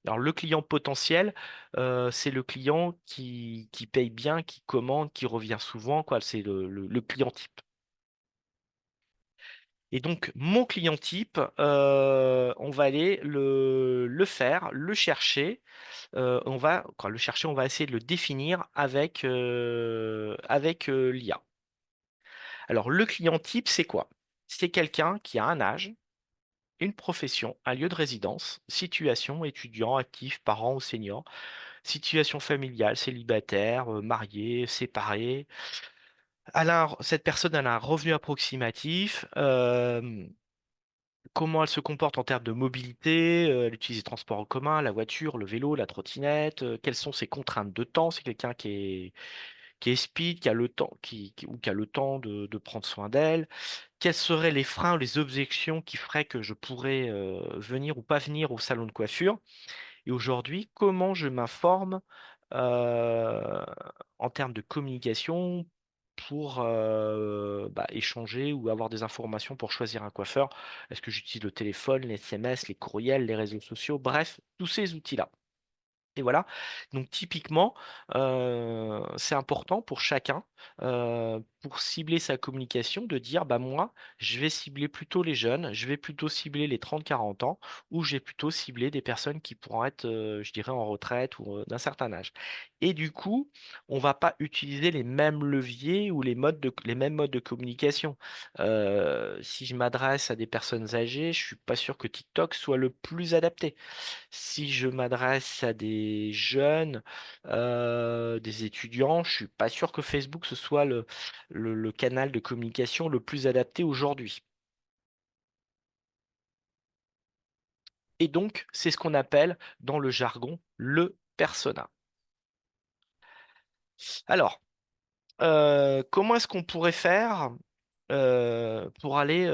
Alors, le client potentiel, c'est le client qui paye bien, qui commande, qui revient souvent, quoi. C'est le client type. Et donc, mon client type, on va aller le faire, le chercher. Quand le chercher, on va essayer de le définir avec l'IA. Alors, le client type, c'est quoi? C'est quelqu'un qui a un âge, une profession, un lieu de résidence, situation, étudiant, actif, parent ou senior, situation familiale, célibataire, marié, séparé. Cette personne elle a un revenu approximatif. Comment elle se comporte en termes de mobilité, elle utilise les transports en commun, la voiture, le vélo, la trottinette, quelles sont ses contraintes de temps? C'est quelqu'un qui est speed, qui a le temps, ou qui a le temps de prendre soin d'elle. Quels seraient les freins ou les objections qui feraient que je pourrais venir ou pas venir au salon de coiffure? Et aujourd'hui, comment je m'informe euh, en termes de communication pour échanger ou avoir des informations pour choisir un coiffeur. Est-ce que j'utilise le téléphone, les SMS, les courriels, les réseaux sociaux, bref, tous ces outils-là. Et voilà, donc typiquement, c'est important pour chacun, pour cibler sa communication, de dire: «Bah, moi, je vais cibler plutôt les jeunes, je vais plutôt cibler les 30-40 ans ou je vais plutôt cibler des personnes qui pourront être, je dirais en retraite ou, d'un certain âge». Et du coup, on va pas utiliser les mêmes leviers ou les mêmes modes de communication. Si je m'adresse à des personnes âgées, je suis pas sûr que TikTok soit le plus adapté. Si je m'adresse à des jeunes, des étudiants, je suis pas sûr que Facebook ce soit le canal de communication le plus adapté aujourd'hui. Et donc, c'est ce qu'on appelle dans le jargon le persona. Alors, comment est-ce qu'on pourrait faire pour aller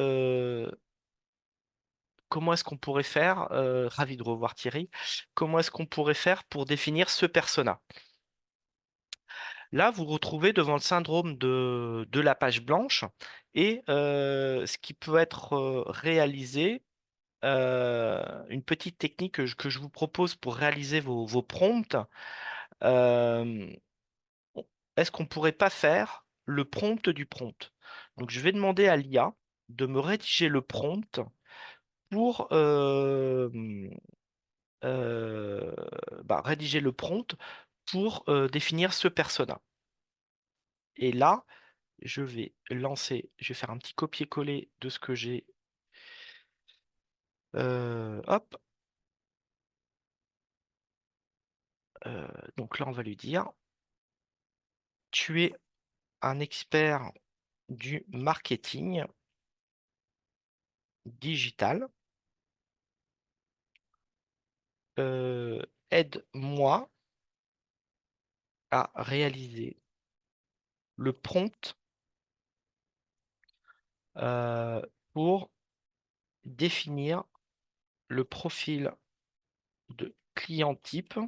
comment est-ce qu'on pourrait faire, ravi de revoir Thierry, comment est-ce qu'on pourrait faire pour définir ce persona? Là, vous vous retrouvez devant le syndrome de la page blanche et ce qui peut être, réalisé, une petite technique que je vous propose pour réaliser vos prompts, hem, on est-ce qu'on pourrait pas faire le prompt du prompt? Donc je vais demander à l'IA de me rédiger le prompt pour, heu, rédiger le prompt pour, définir ce persona. Et là, je vais faire un petit copier-coller de ce que j'ai. Hop, donc là, on va lui dire: «Tu es un expert du marketing digital, heu, aide-moi à réaliser le prompt, heu, pour définir le profil de client type».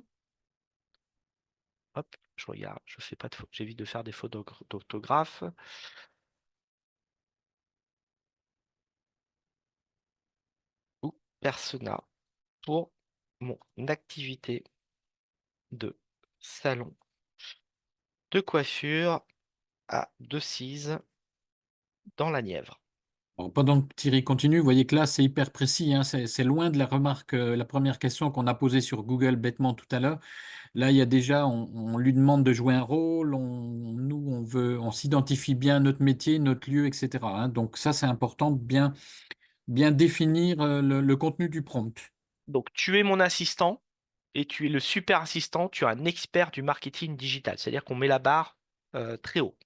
Hop, je regarde, je fais pas de fautes, j'évite de faire des fautes d'orthographe. Ou persona pour mon activité de salon de coiffure à Decize dans la Nièvre.
Bon, pendant que Thierry continue, vous voyez que là, c'est hyper précis, hein, c'est loin de la remarque, la première question qu'on a posée sur Google bêtement tout à l'heure. Là, il y a déjà, on lui demande de jouer un rôle, nous, on s'identifie bien à notre métier, notre lieu, etc., hein. Donc ça, c'est important de bien définir le contenu du prompt.
Donc, tu es mon assistant et tu es le super assistant, tu es un expert du marketing digital, c'est-à-dire qu'on met la barre très haut.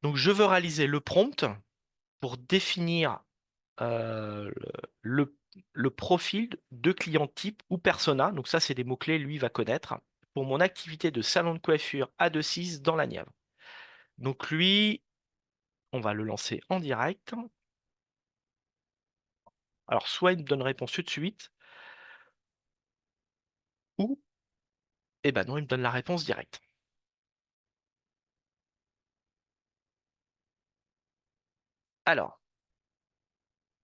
Donc, je veux réaliser le prompt pour définir euh, le, le profil de client type ou persona. Donc, ça, c'est des mots-clés, lui va connaître, pour mon activité de salon de coiffure à Decize dans la Nièvre. Donc, lui, on va le lancer en direct. Alors, soit il me donne réponse tout de suite, ou, eh ben non, il me donne la réponse directe. Alors,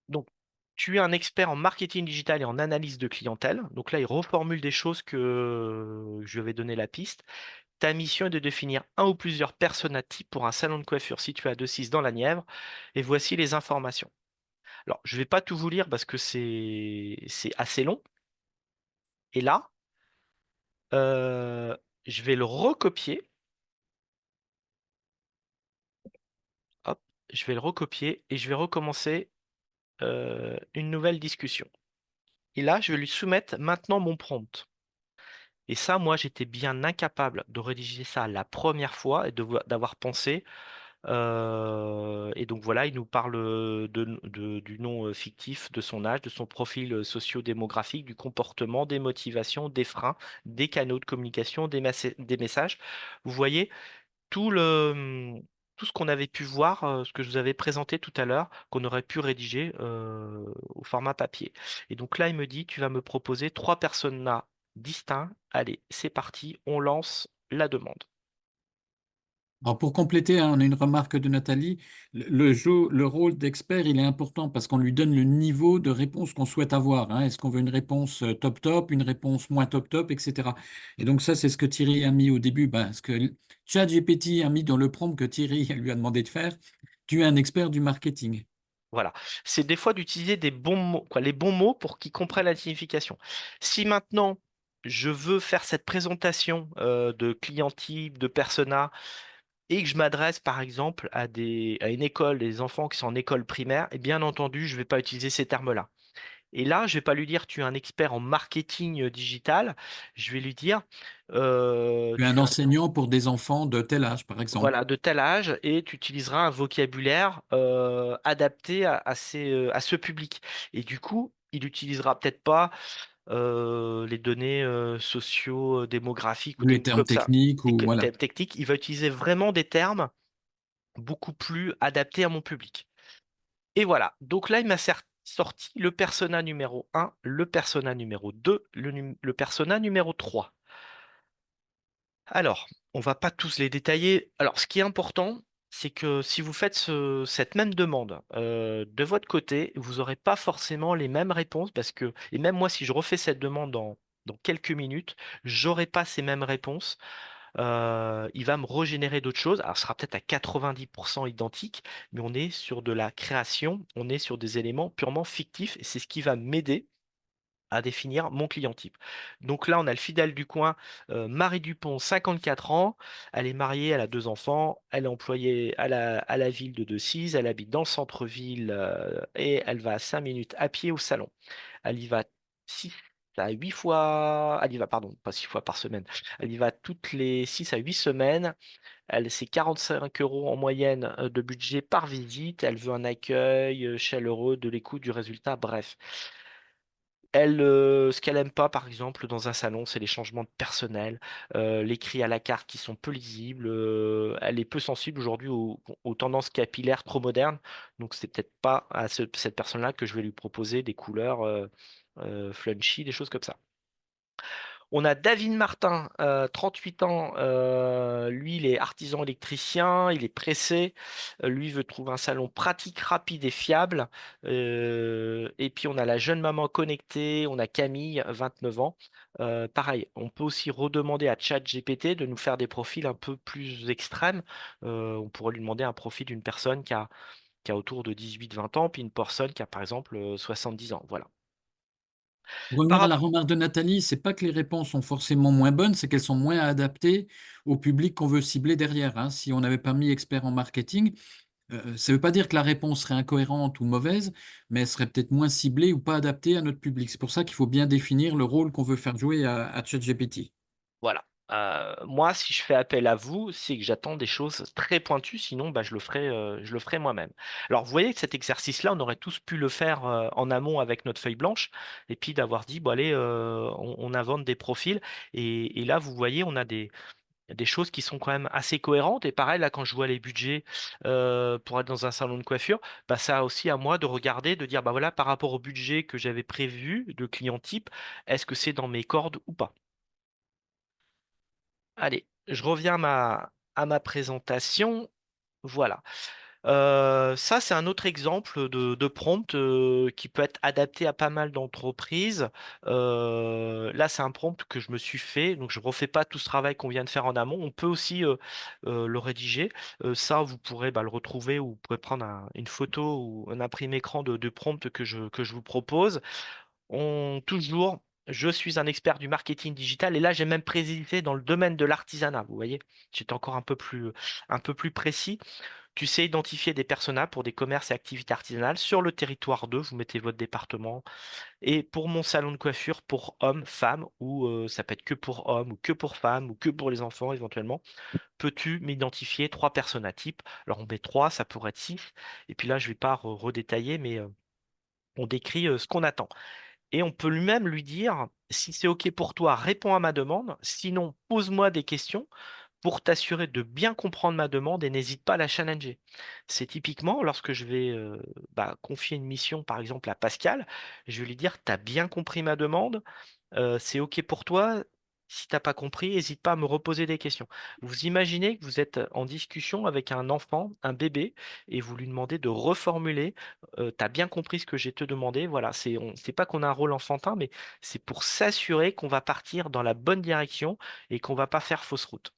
donc, tu es un expert en marketing digital et en analyse de clientèle. Donc là, il reformule des choses que je lui avais donné la piste. Ta mission est de définir un ou plusieurs personas types pour un salon de coiffure situé à Decize dans la Nièvre. Et voici les informations. Alors, je ne vais pas tout vous lire parce que c'est assez long. Et là, euh, je vais le recopier. Hop, je vais le recopier et je vais recommencer une nouvelle discussion. Et là, je vais lui soumettre maintenant mon prompt. Et ça, moi, j'étais bien incapable de rédiger ça la première fois et d'avoir pensé. Et donc voilà, il nous parle du nom fictif, de son âge, de son profil socio-démographique, du comportement, des motivations, des freins, des canaux de communication, des messages. Vous voyez, tout ce qu'on avait pu voir, ce que je vous avais présenté tout à l'heure, qu'on aurait pu rédiger au format papier. Et donc là, il me dit, tu vas me proposer trois personas distincts. Allez, c'est parti, on lance la demande.
Alors pour compléter, hein, on a une remarque de Nathalie. Le rôle d'expert, il est important parce qu'on lui donne le niveau de réponse qu'on souhaite avoir, hein. Est-ce qu'on veut une réponse top top, une réponse moins top top, etc. Et donc ça, c'est ce que Thierry a mis au début, ben, ce que ChatGPT a mis dans le prompt que Thierry lui a demandé de faire. Tu es un expert du marketing.
Voilà. C'est des fois d'utiliser des bons mots, quoi, les bons mots pour qu'ils comprennent la signification. Si maintenant je veux faire cette présentation de client type, de persona, et que je m'adresse par exemple à une école, des enfants qui sont en école primaire, et bien entendu, je ne vais pas utiliser ces termes-là. Et là, je vais pas lui dire tu es un expert en marketing digital, je vais lui dire
Tu es un
tu as
enseignant pour des enfants de tel âge, par exemple.
voilà, de tel âge et tu utiliseras un vocabulaire adapté à ce public. Et du coup, il utilisera peut-être pas les données socio-démographiques ou des
Les
mots
termes
comme ça,
techniques
des
ou voilà.
termes techniques. Il va utiliser vraiment des termes beaucoup plus adaptés à mon public. Et voilà. Donc là, il m'a sorti le persona numéro un, le persona numéro 2, le persona numéro 3. Alors, on va pas tous les détailler. Alors, ce qui est important, c'est que si vous faites cette même demande de votre côté, vous n'aurez pas forcément les mêmes réponses parce que, et même moi, si je refais cette demande dans quelques minutes, j'aurai pas ces mêmes réponses. Il va me régénérer d'autres choses. Alors, ce sera peut-être à 90% identique, mais on est sur de la création, on est sur des éléments purement fictifs et c'est ce qui va m'aider à définir mon client type. Donc là, on a le fidèle du coin, Marie Dupont, 54 ans. Elle est mariée, elle a deux enfants. Elle est employée à la ville de Decize. Elle habite dans le centre-ville et elle va à 5 minutes à pied au salon. Elle y va 6 à 8 fois. Elle y va, pardon, pas 6 fois par semaine. Elle y va toutes les 6 à 8 semaines. C'est 45 euros en moyenne de budget par visite. Elle veut un accueil chaleureux, de l'écoute, du résultat, bref. Elle, ce qu'elle aime pas, par exemple, dans un salon, c'est les changements de personnel, les cris à la carte qui sont peu lisibles. Elle est peu sensible aujourd'hui aux tendances capillaires trop modernes. Donc, c'est peut-être pas à cette personne-là que je vais lui proposer des couleurs flunchy, des choses comme ça. On a David Martin, 38 ans. Lui, il est artisan électricien, il est pressé. Lui veut trouver un salon pratique, rapide et fiable. Et puis on a la jeune maman connectée, on a Camille, 29 ans. Pareil, on peut aussi redemander à ChatGPT de nous faire des profils un peu plus extrêmes. On pourrait lui demander un profil d'une personne qui a autour de 18-20 ans, puis une personne qui a par exemple 70 ans. Voilà.
Pour
Par
revenir à la
rapport
remarque de Nathalie, c'est pas que les réponses sont forcément moins bonnes, c'est qu'elles sont moins adaptées au public qu'on veut cibler derrière, hein. Si on n'avait pas mis expert en marketing, ça ne veut pas dire que la réponse serait incohérente ou mauvaise, mais elle serait peut-être moins ciblée ou pas adaptée à notre public. C'est pour ça qu'il faut bien définir le rôle qu'on veut faire jouer à ChatGPT.
Voilà. Moi, si je fais appel à vous, c'est que j'attends des choses très pointues, sinon bah, je le ferai moi-même. Alors, vous voyez que cet exercice-là, on aurait tous pu le faire en amont avec notre feuille blanche, et puis d'avoir dit, bon, allez, on invente des profils, et là, vous voyez, on a des choses qui sont quand même assez cohérentes. Et pareil, là, quand je vois les budgets pour être dans un salon de coiffure, bah, ça a aussi à moi de regarder, de dire, bah voilà, par rapport au budget que j'avais prévu de client type, est-ce que c'est dans mes cordes ou pas? Allez, je reviens à ma présentation. Voilà. Ça, c'est un autre exemple de prompt qui peut être adapté à pas mal d'entreprises. Là, c'est un prompt que je me suis fait, donc je refais pas tout ce travail qu'on vient de faire en amont. On peut aussi le rédiger. Ça, vous pourrez bah, le retrouver ou vous pourrez prendre une photo ou un imprimé écran de prompt que je vous propose. Toujours, je suis un expert du marketing digital et là, j'ai même précisé dans le domaine de l'artisanat. Vous voyez, j'étais encore un peu plus précis. Tu sais identifier des personas pour des commerces et activités artisanales sur le territoire 2. Vous mettez votre département. Et pour mon salon de coiffure, pour hommes, femmes, ou ça peut être que pour hommes, ou que pour femmes, ou que pour les enfants éventuellement, peux-tu m'identifier trois personas types? Alors on met trois, ça pourrait être six. Et puis là, je vais pas redétailler, mais on décrit ce qu'on attend. Et on peut lui-même lui dire, si c'est OK pour toi, réponds à ma demande. Sinon, pose-moi des questions pour t'assurer de bien comprendre ma demande et n'hésite pas à la challenger. C'est typiquement lorsque je vais bah, confier une mission, par exemple, à Pascal, je vais lui dire, t'as bien compris ma demande, c'est OK pour toi. Si t'as pas compris, n'hésite pas à me reposer des questions. Vous imaginez que vous êtes en discussion avec un enfant, un bébé, et vous lui demandez de reformuler. T'as bien compris ce que j'ai te demandé. Voilà, c'est pas qu'on a un rôle enfantin, mais c'est pour s'assurer qu'on va partir dans la bonne direction et qu'on va pas faire fausse route.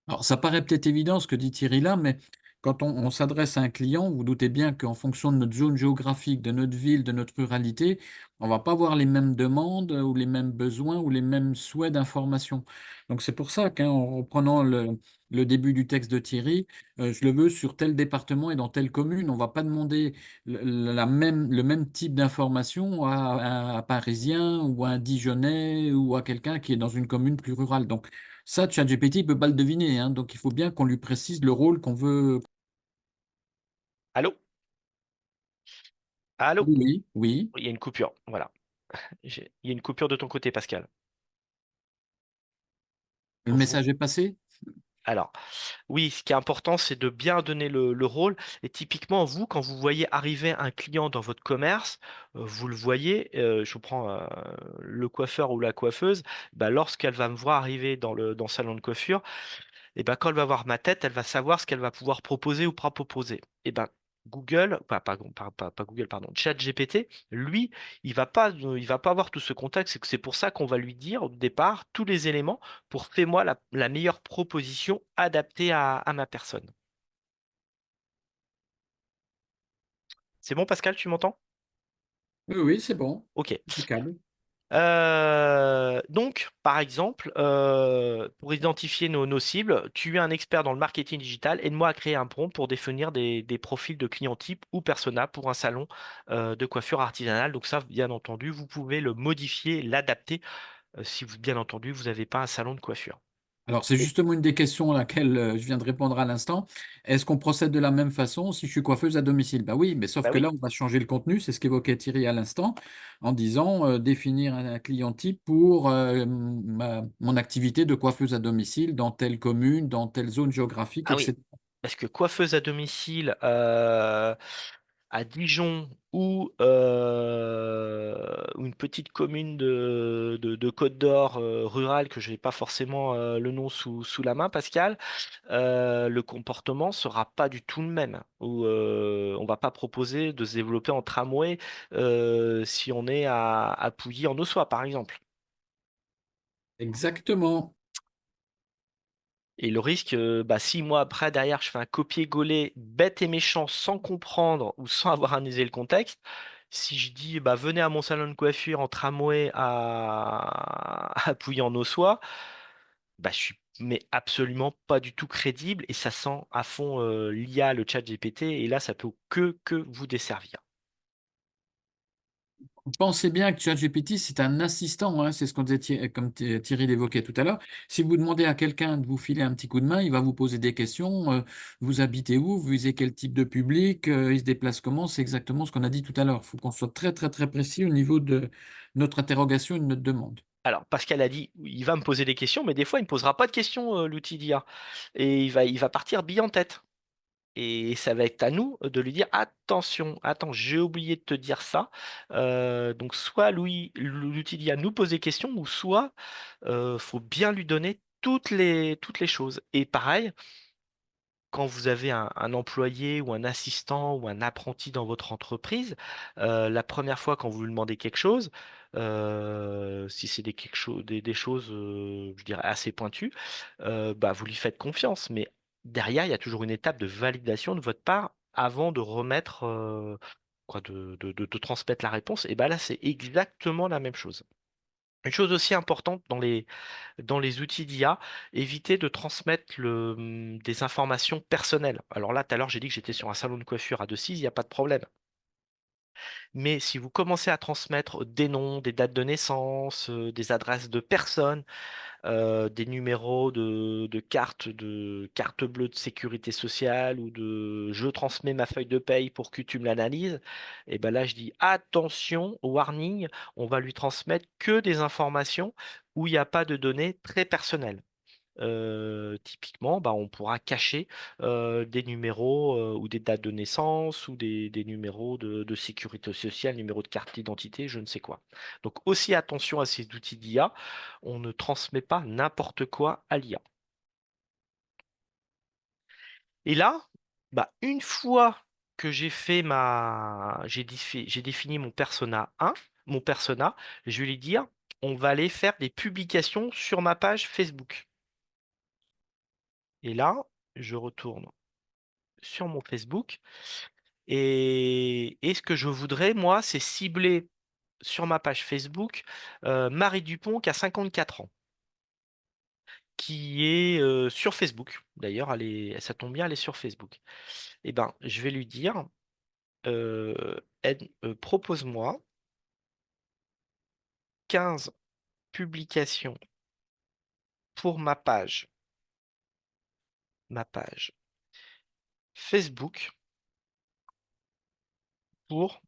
Alors, ça paraît peut-être évident ce que dit Thierry là, mais quand on s'adresse à un client, vous doutez bien qu'en fonction de notre zone géographique, de notre ville, de notre ruralité, on va pas avoir les mêmes demandes ou les mêmes besoins ou les mêmes souhaits d'information. Donc c'est pour ça qu'en reprenant le début du texte de Thierry, je le veux sur tel département et dans telle commune. On va pas demander le même type d'information à un Parisien ou à un Dijonnais ou à quelqu'un qui est dans une commune plus rurale. Donc ça, ChatGPT ne peut pas le deviner, hein, donc il faut bien qu'on lui précise le rôle qu'on veut.
Allô? Allô?
Oui, oui.
Il y a une coupure. Voilà. Il y a une coupure de ton côté, Pascal.
Le
Vous.
message est passé?
Alors, oui, ce qui est important, c'est de bien donner le rôle. Et typiquement, vous, quand vous voyez arriver un client dans votre commerce, vous le voyez, je prends le coiffeur ou la coiffeuse, bah, lorsqu'elle va me voir arriver dans le salon de coiffure, et ben quand elle va voir ma tête, elle va savoir ce qu'elle va pouvoir proposer ou pas proposer. Et ben Google, pas Google, pardon, ChatGPT, lui, il va pas avoir tout ce contexte. C'est pour ça qu'on va lui dire au départ tous les éléments pour fais-moi la meilleure proposition adaptée à ma personne. C'est bon, Pascal, tu m'entends?
Oui, oui, c'est bon.
Ok.
Impeccable.
Donc, par exemple, pour identifier nos cibles, tu es un expert dans le marketing digital. Aide-moi à créer un prompt pour définir des profils de clients type ou persona pour un salon de coiffure artisanale. Donc ça, bien entendu, vous pouvez le modifier, l'adapter si vous, bien entendu, vous n'avez pas un salon de coiffure.
Alors, c'est
Et-
justement une des questions à laquelle je viens de répondre à l'instant. Est-ce qu'on procède de la même façon si je suis coiffeuse à domicile? Ben oui, mais sauf
Bah
que
oui.
là, on va changer le contenu. C'est ce qu'évoquait Thierry à l'instant, en disant définir un client type pour mon activité de coiffeuse à domicile dans telle commune, dans telle zone géographique,
Ah oui.
etc.
Parce que coiffeuse à domicile, à Dijon ou une petite commune de Côte d'Or rurale que je n'ai pas forcément le nom sous la main, Pascal, le comportement sera pas du tout le même. Ou on va pas proposer de se développer en tramway si on est à Pouilly en Ossois, par exemple.
Exactement.
Et le risque, bah, 6 mois après, derrière, je fais un copier-coller bête et méchant sans comprendre ou sans avoir analysé le contexte. Si je dis, bah, venez à mon salon de coiffure en tramway à Pouilly-en-Ossois, bah, je suis mais absolument pas du tout crédible et ça sent à fond l'IA, le chat GPT, et là, ça peut que vous desservir.
Pensez bien que ChatGPT, c'est un assistant, hein, c'est ce qu'on disait, comme Thierry l'évoquait tout à l'heure. Si vous demandez à quelqu'un de vous filer un petit coup de main, il va vous poser des questions. Vous habitez où? Vous visez quel type de public? Il se déplace comment? C'est exactement ce qu'on a dit tout à l'heure. Il faut qu'on soit très, très, très précis au niveau de notre interrogation et de notre demande.
Alors, Pascal a dit, il va me poser des questions, mais des fois, il ne me posera pas de questions, l'outil d'IA. Et il va partir bille en tête. Et ça va être à nous de lui dire attention, attends, j'ai oublié de te dire ça. Donc soit Louis, l'outil d'IA nous pose des questions, ou soit faut bien lui donner toutes les choses. Et pareil, quand vous avez un employé ou un assistant ou un apprenti dans votre entreprise, la première fois quand vous lui demandez quelque chose, si c'est des choses, je dirais, assez pointues, bah, vous lui faites confiance. Mais derrière, il y a toujours une étape de validation de votre part avant de remettre, de transmettre la réponse. Et bah là, c'est exactement la même chose. Une chose aussi importante dans les outils d'IA, éviter de transmettre des informations personnelles. Alors là, tout à l'heure, j'ai dit que j'étais sur un salon de coiffure à Decize, il n'y a pas de problème. Mais si vous commencez à transmettre des noms, des dates de naissance, des adresses de personnes, des numéros de carte bleue de sécurité sociale ou de je transmets ma feuille de paye pour que tu me l'analyses, et ben là je dis attention, warning, on va lui transmettre que des informations où il n'y a pas de données très personnelles. typiquement, bah, on pourra cacher des numéros ou des dates de naissance ou des numéros de sécurité sociale, numéro de carte d'identité, je ne sais quoi. Donc aussi attention à ces outils d'IA, on ne transmet pas n'importe quoi à l'IA. Et là, bah, une fois que j'ai défini mon persona 1, mon persona, je vais lui dire, on va aller faire des publications sur ma page Facebook. Et là, je retourne sur mon Facebook et ce que je voudrais, moi, c'est cibler sur ma page Facebook Marie Dupont qui a 54 ans, qui est sur Facebook. D'ailleurs, ça tombe bien, elle est sur Facebook. Eh ben, je vais lui dire, euh, propose-moi 15 publications pour ma page Facebook pour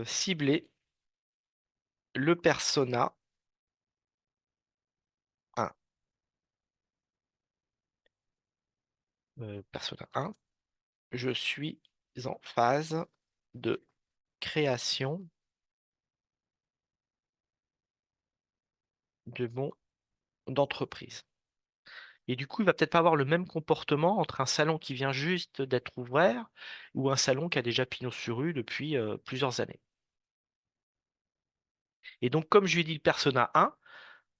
cibler le persona 1. Persona 1, je suis en phase de création de mon d'entreprise. Et du coup, il va peut-être pas avoir le même comportement entre un salon qui vient juste d'être ouvert ou un salon qui a déjà pignon sur rue depuis plusieurs années. Et donc, comme je lui ai dit le persona 1,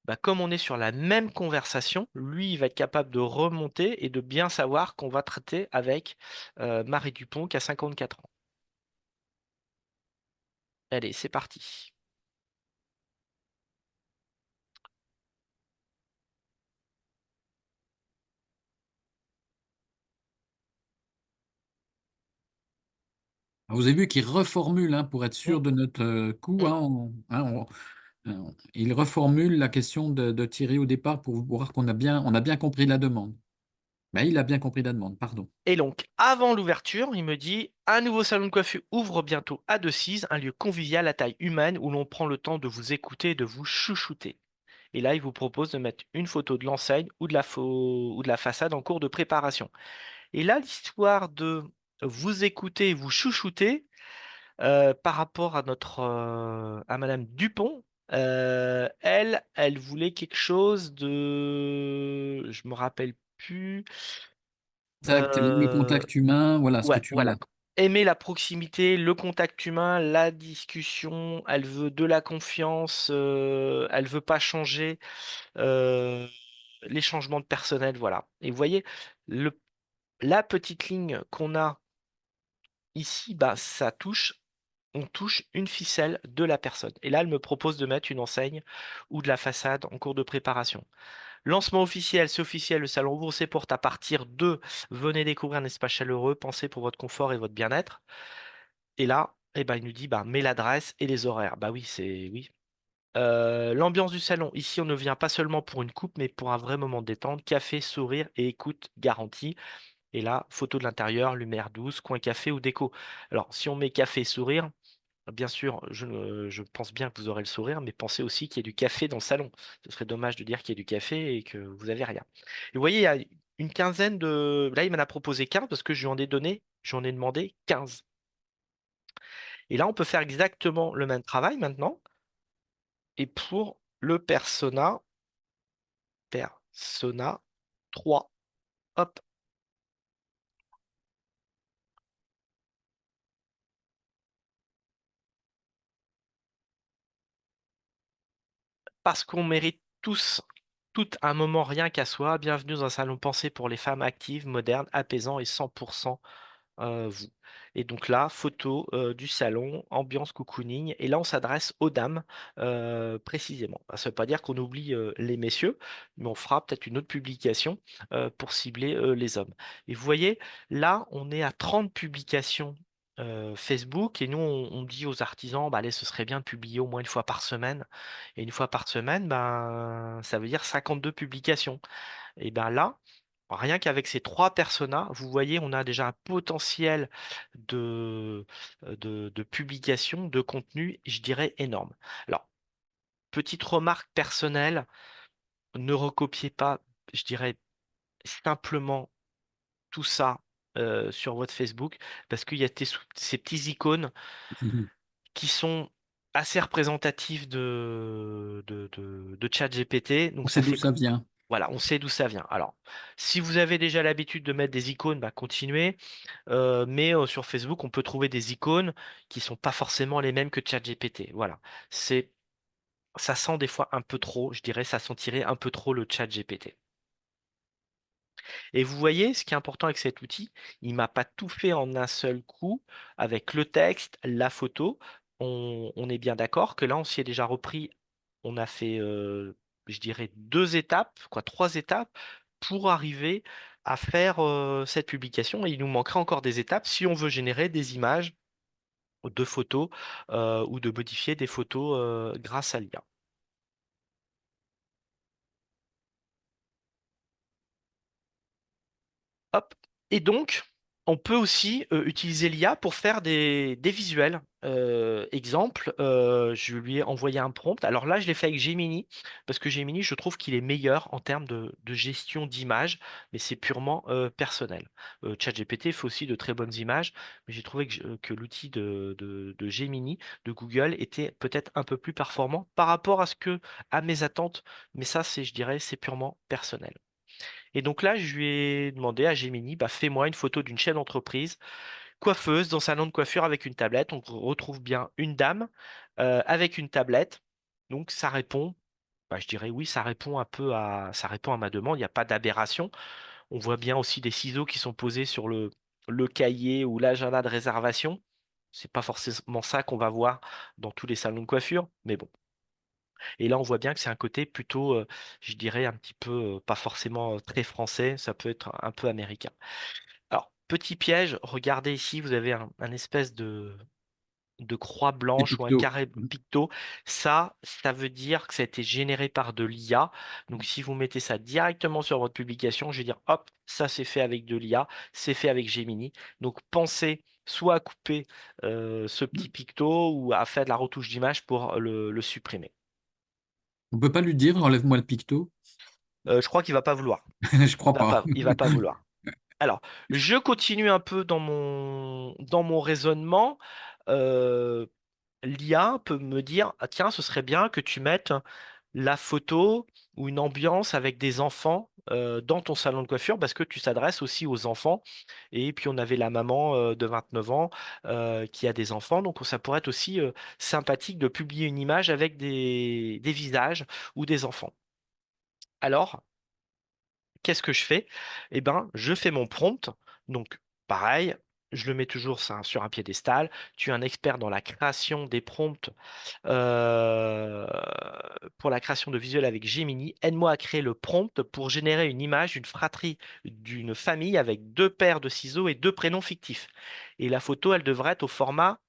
bah, comme on est sur la même conversation, lui, il va être capable de remonter et de bien savoir qu'on va traiter avec Marie Dupont qui a 54 ans. Allez, c'est parti.
Vous avez vu qu'il reformule, hein, pour être
Mm,
sûr de notre coup,
mm.
hein, il reformule la question de Thierry au départ pour voir on a bien compris la demande. Ben, il a bien compris la demande, pardon.
Et donc, avant l'ouverture, il me dit, un nouveau salon de coiffure ouvre bientôt à Decize, un lieu convivial à taille humaine où l'on prend le temps de vous écouter et de vous chouchouter. Et là, il vous propose de mettre une photo de l'enseigne ou de la façade en cours de préparation. Et là, l'histoire de vous écouter et vous chouchouter, par rapport à à Madame Dupont, elle voulait quelque chose je me rappelle plus.
Le
euh,
contact humain, voilà ce que
Ouais,
tu
voilà.
veux.
Aimer la proximité, le contact humain, la discussion, elle veut de la confiance, elle veut pas changer euh, les changements de personnel, voilà. Et vous voyez, le, la petite ligne qu'on a ici, bah, on touche une ficelle de la personne. Et là, elle me propose de mettre une enseigne ou de la façade en cours de préparation. Lancement officiel, c'est officiel, le salon ouvre ses portes à partir de venez découvrir un espace chaleureux, pensez pour votre confort et votre bien-être. Et là, eh ben, il nous dit, bah, mets l'adresse et les horaires. Bah oui, c'est oui. L'ambiance du salon. Ici, on ne vient pas seulement pour une coupe, mais pour un vrai moment de détente. Café, sourire et écoute garantie. Et là, photo de l'intérieur, lumière douce, coin café ou déco. Alors, si on met café, sourire, bien sûr, je pense bien que vous aurez le sourire, mais pensez aussi qu'il y ait du café dans le salon. Ce serait dommage de dire qu'il y a du café et que vous avez rien. Et vous voyez, il y a une quinzaine de. Là, il m'en a proposé 15 parce que j'en ai demandé 15. Et là, on peut faire exactement le même travail maintenant. Et pour le persona 3, hop, parce qu'on mérite tous, tout un moment rien qu'à soi. Bienvenue dans un salon pensé pour les femmes actives, modernes, apaisants et 100% vous. Et donc là, photo du salon, ambiance cocooning. Et là, on s'adresse aux dames précisément. Bah, ça ne veut pas dire qu'on oublie les messieurs, mais on fera peut-être une autre publication pour cibler les hommes. Et vous voyez, là, on est à 30 publications. Facebook et nous on dit aux artisans bah allez ce serait bien de publier au moins une fois par semaine et une fois par semaine ben ça veut dire 52 publications et ben là, rien qu'avec ces trois personas, vous voyez, on a déjà un potentiel de publication, de contenu, je dirais énorme. Alors, petite remarque personnelle, ne recopiez pas, je dirais simplement tout ça sur votre Facebook parce qu'il y a ces petits icônes qui sont assez représentatifs de ChatGPT.
On
Donc
sait
ça
d'où
fait
ça vient.
voilà, on sait d'où ça vient. Alors, si vous avez déjà l'habitude de mettre des icônes, bah continuez. Mais sur Facebook, on peut trouver des icônes qui sont pas forcément les mêmes que ChatGPT. Voilà, c'est ça sent des fois un peu trop, je dirais, ça sentirait un peu trop le ChatGPT. Et vous voyez, ce qui est important avec cet outil, il m'a pas tout fait en un seul coup avec le texte, la photo. On est bien d'accord que là, on s'y est déjà repris. On a fait, je dirais, deux étapes, quoi, trois étapes pour arriver à faire cette publication. Et il nous manquerait encore des étapes si on veut générer des images de photos ou de modifier des photos grâce à l'IA. Hop. Et donc, on peut aussi utiliser l'IA pour faire des visuels. Exemple, je lui ai envoyé un prompt. Alors là, je l'ai fait avec Gemini, parce que Gemini, je trouve qu'il est meilleur en termes de gestion d'images, mais c'est purement personnel. ChatGPT fait aussi de très bonnes images, mais j'ai trouvé que l'outil de Gemini, de Google, était peut-être un peu plus performant par rapport à mes attentes. Mais ça, je dirais, c'est purement personnel. Et donc là, je lui ai demandé à Gemini, bah, fais-moi une photo d'une chef d'entreprise, coiffeuse, dans un salon de coiffure avec une tablette. On retrouve bien une dame avec une tablette. Donc ça répond, bah, je dirais oui, ça répond à ma demande. Il n'y a pas d'aberration. On voit bien aussi des ciseaux qui sont posés sur le cahier ou l'agenda de réservation. C'est pas forcément ça qu'on va voir dans tous les salons de coiffure, mais bon. Et là, on voit bien que c'est un côté plutôt, je dirais, un petit peu, pas forcément très français, ça peut être un peu américain. Alors, petit piège, regardez ici, vous avez un espèce de croix
Des
blanche ou un
pictos.
carré picto. Ça veut dire que ça a été généré par de l'IA. Donc, si vous mettez ça directement sur votre publication, je vais dire, hop, ça c'est fait avec de l'IA, c'est fait avec Gemini. Donc, pensez soit à couper ce petit picto ou à faire de la retouche d'image pour le supprimer.
On peut pas lui dire, enlève-moi le picto.
Je crois qu'il va pas vouloir.
Je crois pas.
Il va pas vouloir. Alors, je continue un peu dans mon raisonnement. Euh, L'IA peut me dire, ah, tiens, ce serait bien que tu mettes la photo ou une ambiance avec des enfants dans ton salon de coiffure parce que tu s'adresses aussi aux enfants. Et puis, on avait la maman de 29 ans qui a des enfants. Donc, ça pourrait être aussi sympathique de publier une image avec des visages ou des enfants. Alors, qu'est-ce que je fais? Eh ben, je fais mon prompt. Donc, pareil, je le mets toujours sur un piédestal. Tu es un expert dans la création des prompts euh, pour la création de visuels avec Gemini. Aide-moi à créer le prompt pour générer une image d'une fratrie, d'une famille avec deux paires de ciseaux et deux prénoms fictifs. Et la photo, elle devrait être au format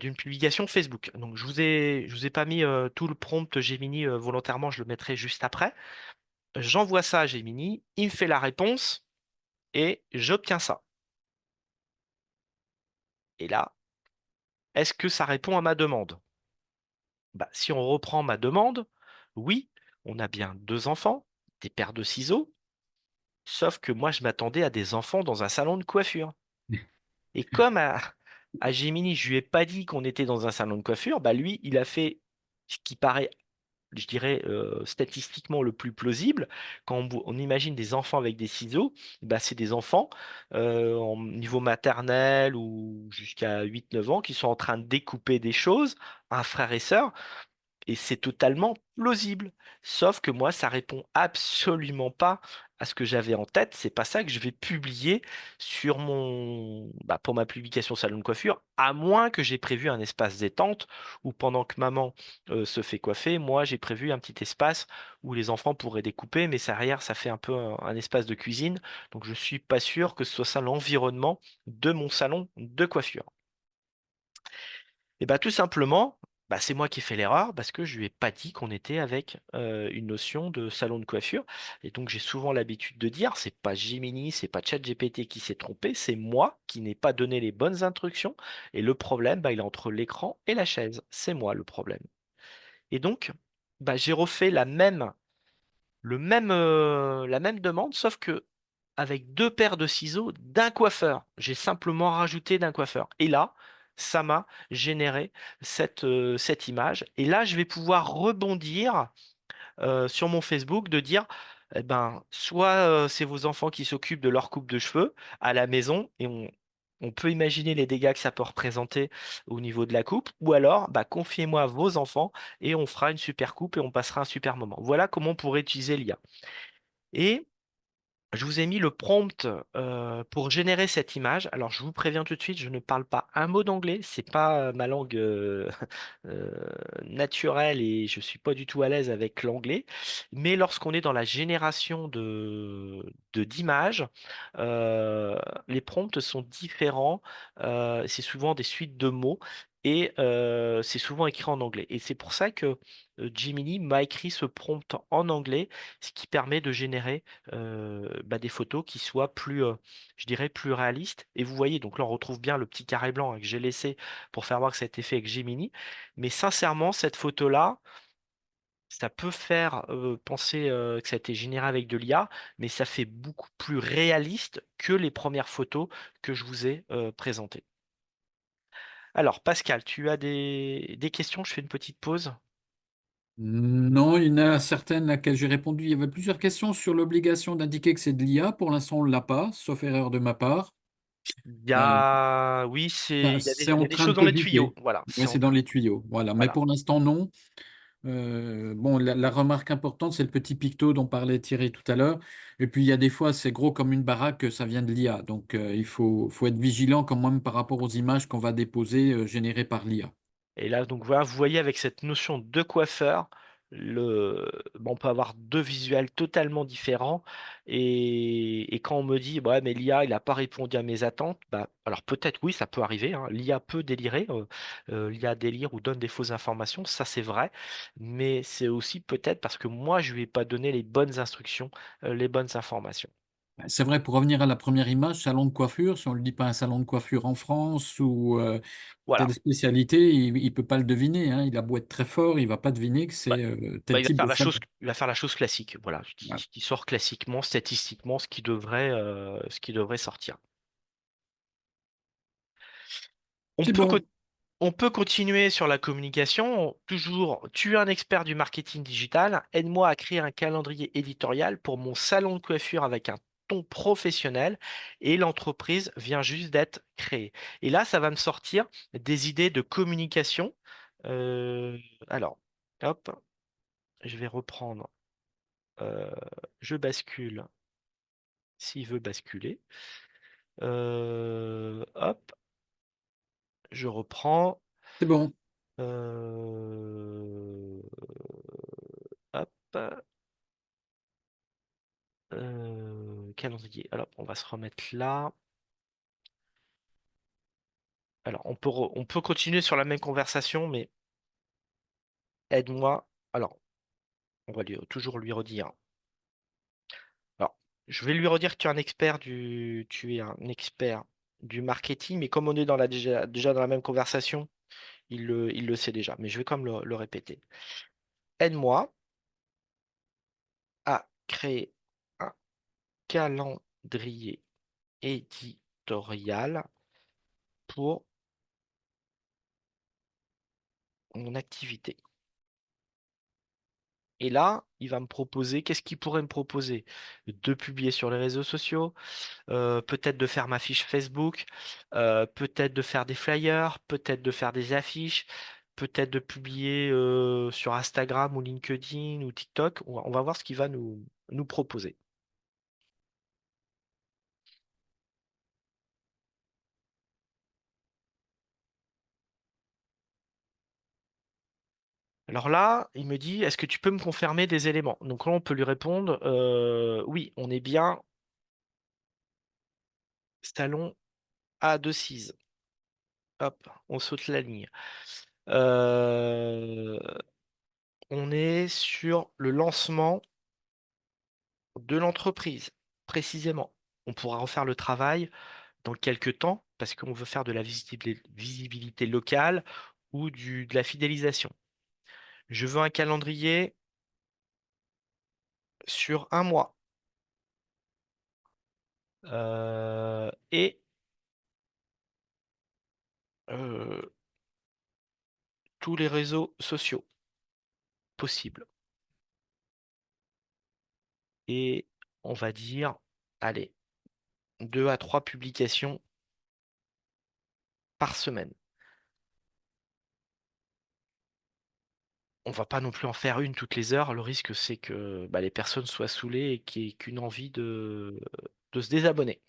d'une publication Facebook. Donc, je vous ai pas mis tout le prompt Gemini volontairement, je le mettrai juste après. J'envoie ça à Gemini, il me fait la réponse et j'obtiens ça. Et là, est-ce que ça répond à ma demande? Bah, si on reprend ma demande, oui, on a bien deux enfants, des paires de ciseaux, sauf que moi je m'attendais à des enfants dans un salon de coiffure. Et comme à Gemini, je lui ai pas dit qu'on était dans un salon de coiffure, bah lui, il a fait ce qui paraît, je dirais, statistiquement le plus plausible. Quand on imagine des enfants avec des ciseaux, bah, c'est des enfants en niveau maternel ou jusqu'à 8 9 ans qui sont en train de découper des choses, un frère et sœur. Et c'est totalement plausible. Sauf que moi, ça répond absolument pas à ce que j'avais en tête. C'est pas ça que je vais publier sur pour ma publication salon de coiffure, à moins que j'ai prévu un espace détente où pendant que maman se fait coiffer, moi j'ai prévu un petit espace où les enfants pourraient découper, mais ça derrière, ça fait un peu un espace de cuisine. Donc je suis pas sûr que ce soit ça l'environnement de mon salon de coiffure. Et bah tout simplement, bah, c'est moi qui ai fait l'erreur parce que je lui ai pas dit qu'on était avec une notion de salon de coiffure. Et donc j'ai souvent l'habitude de dire, c'est pas Gemini, c'est pas ChatGPT qui s'est trompé, c'est moi qui n'ai pas donné les bonnes instructions. Et le problème, bah, il est entre l'écran et la chaise. C'est moi le problème. Et donc, bah, j'ai refait la même. la même demande, sauf que avec deux paires de ciseaux d'un coiffeur. J'ai simplement rajouté d'un coiffeur. Et là, ça m'a généré cette image. Et là, je vais pouvoir rebondir sur mon Facebook de dire, eh ben, soit c'est vos enfants qui s'occupent de leur coupe de cheveux à la maison et on peut imaginer les dégâts que ça peut représenter au niveau de la coupe, ou alors bah, confiez-moi vos enfants et on fera une super coupe et on passera un super moment. Voilà comment on pourrait utiliser l'IA. Et je vous ai mis le prompt pour générer cette image. Alors, je vous préviens tout de suite, je ne parle pas un mot d'anglais. C'est pas ma langue euh, naturelle et je suis pas du tout à l'aise avec l'anglais. Mais lorsqu'on est dans la génération d'images, euh, les prompts sont différents. C'est souvent des suites de mots et c'est souvent écrit en anglais. Et c'est pour ça que Gemini m'a écrit ce prompt en anglais, ce qui permet de générer bah, des photos qui soient plus, je dirais, plus réalistes. Et vous voyez, donc là, on retrouve bien le petit carré blanc hein, que j'ai laissé pour faire voir que ça a été fait avec Gemini. Mais sincèrement, cette photo-là, ça peut faire penser que ça a été généré avec de l'IA, mais ça fait beaucoup plus réaliste que les premières photos que je vous ai présentées. Alors, Pascal, tu as des questions? Je fais une petite pause.
Non, il y en a certaines à laquelle j'ai répondu. Il y avait plusieurs questions sur l'obligation d'indiquer que c'est de l'IA. Pour l'instant, on ne l'a pas, sauf erreur de ma part. Euh,
Oui,
c'est
il y
en
a des
train de
choses dans les tuyaux.
cogiter.
Voilà,
Ouais, c'est dans les tuyaux. Voilà. Mais
voilà.
pour l'instant, non. Bon, la remarque importante, c'est le petit picto dont parlait Thierry tout à l'heure. Et puis, il y a des fois, c'est gros comme une baraque, ça vient de l'IA. Donc, faut être vigilant quand même par rapport aux images qu'on va déposer générées par l'IA.
Et là, donc voilà, vous voyez avec cette notion de coiffeur, on peut avoir deux visuels totalement différents. Et quand on me dit, ouais, mais l'IA, il n'a pas répondu à mes attentes, bah, alors peut-être oui, ça peut arriver, hein, l'IA peut délirer, l'IA délire ou donne des fausses informations, ça c'est vrai. Mais c'est aussi peut-être parce que moi, je lui ai pas donné les bonnes instructions, les bonnes informations.
C'est vrai, pour revenir à la première image, salon de coiffure, si on ne le dit pas un salon de coiffure en France ou telle
Voilà.
spécialité, il ne peut pas le deviner, hein. Il a beau être très fort, il ne va pas deviner que
Bah,
c'est
bah,
tel type de salon.
il va faire la chose classique, voilà,
Voilà.
qui sort classiquement, statistiquement, ce qui devrait sortir. On
C'est
peut, co-
bon.
on peut continuer sur la communication. Toujours, tu es un expert du marketing digital. Aide-moi à créer un calendrier éditorial pour mon salon de coiffure avec un ton professionnel et l'entreprise vient juste d'être créée. Et là, ça va me sortir des idées de communication. Euh, alors, hop, je vais reprendre. Euh, je bascule s'il veut basculer. Hop, je reprends.
C'est bon.
Euh, hop, calendrier. Alors, on va se remettre là. Alors, on peut continuer sur la même conversation, mais aide-moi. Alors, on va toujours lui redire. Alors, je vais lui redire que tu es un expert du marketing, mais comme on est déjà dans la même conversation, il le sait déjà. Mais je vais quand même le répéter. Aide-moi à créer un calendrier éditorial pour mon activité. Et là, il va me proposer, qu'est-ce qu'il pourrait me proposer? De publier sur les réseaux sociaux, peut-être de faire ma fiche Facebook, peut-être de faire des flyers, peut-être de faire des affiches, peut-être de publier sur Instagram ou LinkedIn ou TikTok. On va voir ce qu'il va nous proposer. Alors là, il me dit, est-ce que tu peux me confirmer des éléments? Donc là, on peut lui répondre, oui, on est bien salon a deux 6. Hop, on saute la ligne. Euh, on est sur le lancement de l'entreprise, précisément. On pourra refaire le travail dans quelques temps parce qu'on veut faire de la visibilité locale ou de la fidélisation. Je veux un calendrier sur un mois. Et euh, tous les réseaux sociaux possibles. Et on va dire, allez, 2 à 3 publications par semaine. On va pas non plus en faire une toutes les heures. Le risque, c'est que bah, les personnes soient saoulées et qu'il n'y ait qu'une envie de se désabonner.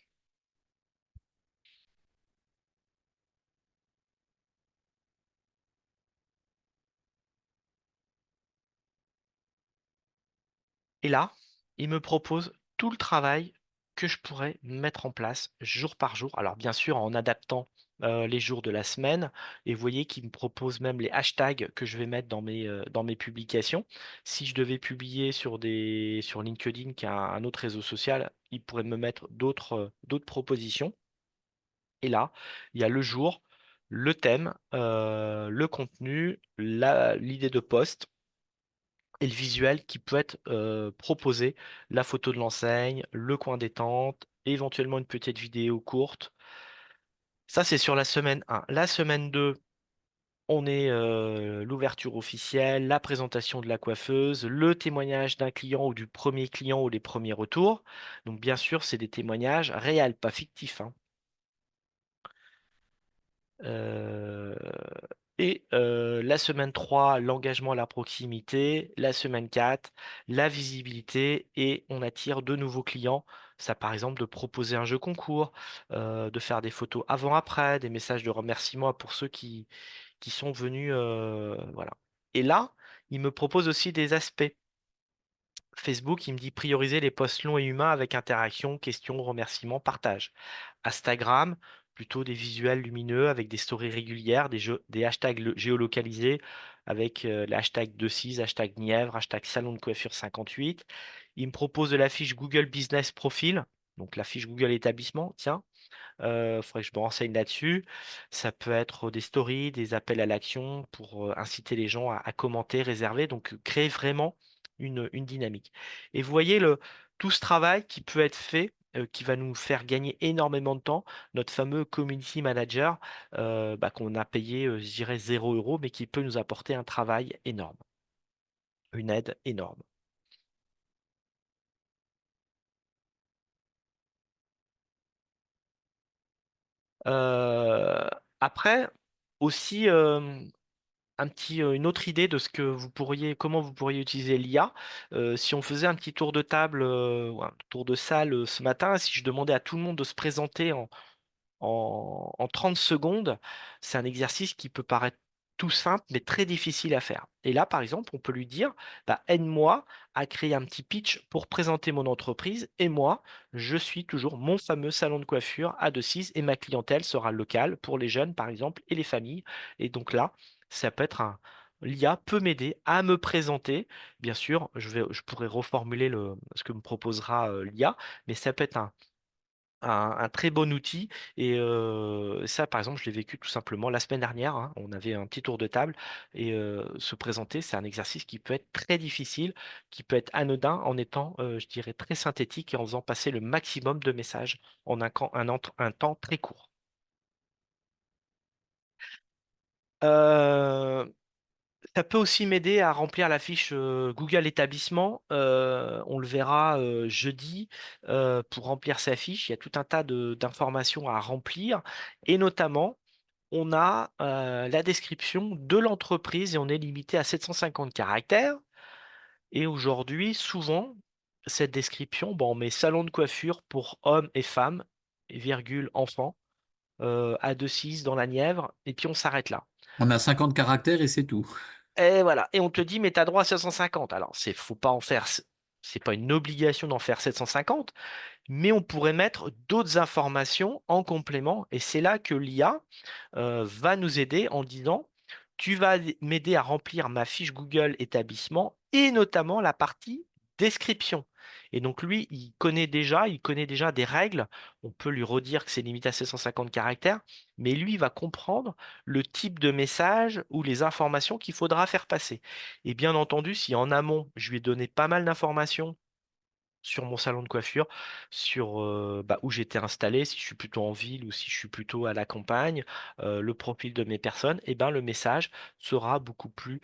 Et là, il me propose tout le travail que je pourrais mettre en place jour par jour. Alors bien sûr, en adaptant les jours de la semaine. Et vous voyez qu'il me propose même les hashtags que je vais mettre dans mes publications. Si je devais publier sur LinkedIn, qui est un autre réseau social, il pourrait me mettre d'autres propositions. Et là, il y a le jour, le thème, le contenu, l'idée de poste et le visuel qui peut être proposé, la photo de l'enseigne, le coin détente, éventuellement une petite vidéo courte. Ça, c'est sur la semaine 1. La semaine 2, on est l'ouverture officielle, la présentation de la coiffeuse, le témoignage d'un client ou du premier client ou les premiers retours. Donc, bien sûr, c'est des témoignages réels, pas fictifs, hein. Euh, la semaine 3, l'engagement à la proximité. La semaine 4, la visibilité. Et on attire de nouveaux clients. Ça, par exemple, de proposer un jeu concours, de faire des photos avant-après, des messages de remerciement pour ceux qui sont venus. Voilà. Et là, il me propose aussi des aspects. Facebook, il me dit prioriser les posts longs et humains avec interaction, questions, remerciements, partage. Instagram, plutôt des visuels lumineux avec des stories régulières, des hashtags géolocalisés avec les hashtags 26, hashtag Nièvre, hashtag salon de coiffure 58. Il me propose de la fiche Google Business Profile, donc la fiche Google établissement, tiens. Faudrait que je me renseigne là-dessus. Ça peut être des stories, des appels à l'action pour inciter les gens à commenter, réserver, donc créer vraiment une dynamique. Et vous voyez tout ce travail qui peut être fait, qui va nous faire gagner énormément de temps, notre fameux community manager, bah, qu'on a payé, je dirais, 0 €, mais qui peut nous apporter un travail énorme, une aide énorme. Euh, Après, aussi, une autre idée de comment vous pourriez utiliser l'IA. Si on faisait un petit tour de table, ou un tour de salle ce matin, si je demandais à tout le monde de se présenter en 30 secondes, c'est un exercice qui peut paraître tout simple, mais très difficile à faire. Et là, par exemple, on peut lui dire, bah, aide-moi à créer un petit pitch pour présenter mon entreprise. Et moi, je suis toujours mon fameux salon de coiffure à Decize et ma clientèle sera locale pour les jeunes, par exemple, et les familles. Et donc là, ça peut être L'IA peut m'aider à me présenter. Bien sûr, je pourrais reformuler ce que me proposera l'IA, mais ça peut être un très bon outil. Et ça, par exemple, je l'ai vécu tout simplement la semaine dernière, hein. On avait un petit tour de table et se présenter, c'est un exercice qui peut être très difficile, qui peut être anodin en étant, je dirais, très synthétique et en faisant passer le maximum de messages en un temps très court. Euh, Ça peut aussi m'aider à remplir la fiche Google établissement. On le verra jeudi. Pour remplir sa fiche, il y a tout un tas d'informations à remplir. Et notamment, on a la description de l'entreprise et on est limité à 750 caractères. Et aujourd'hui, souvent, cette description, bon, on met salon de coiffure pour hommes et femmes, virgule, enfants, à Decize dans la Nièvre, et puis on s'arrête là.
On a 50 caractères et c'est tout.
Et voilà. Et on te dit, mais t'as droit à 750. Alors, faut pas en faire, c'est pas une obligation d'en faire 750, mais on pourrait mettre d'autres informations en complément. Et c'est là que l'IA va nous aider en disant, tu vas m'aider à remplir ma fiche Google établissement et notamment la partie description. Et donc lui, il connaît déjà des règles. On peut lui redire que c'est limité à 750 caractères, mais lui il va comprendre le type de message ou les informations qu'il faudra faire passer. Et bien entendu, si en amont, je lui ai donné pas mal d'informations sur mon salon de coiffure, sur bah, où j'étais installé, si je suis plutôt en ville ou si je suis plutôt à la campagne, le profil de mes personnes, et ben, le message sera beaucoup plus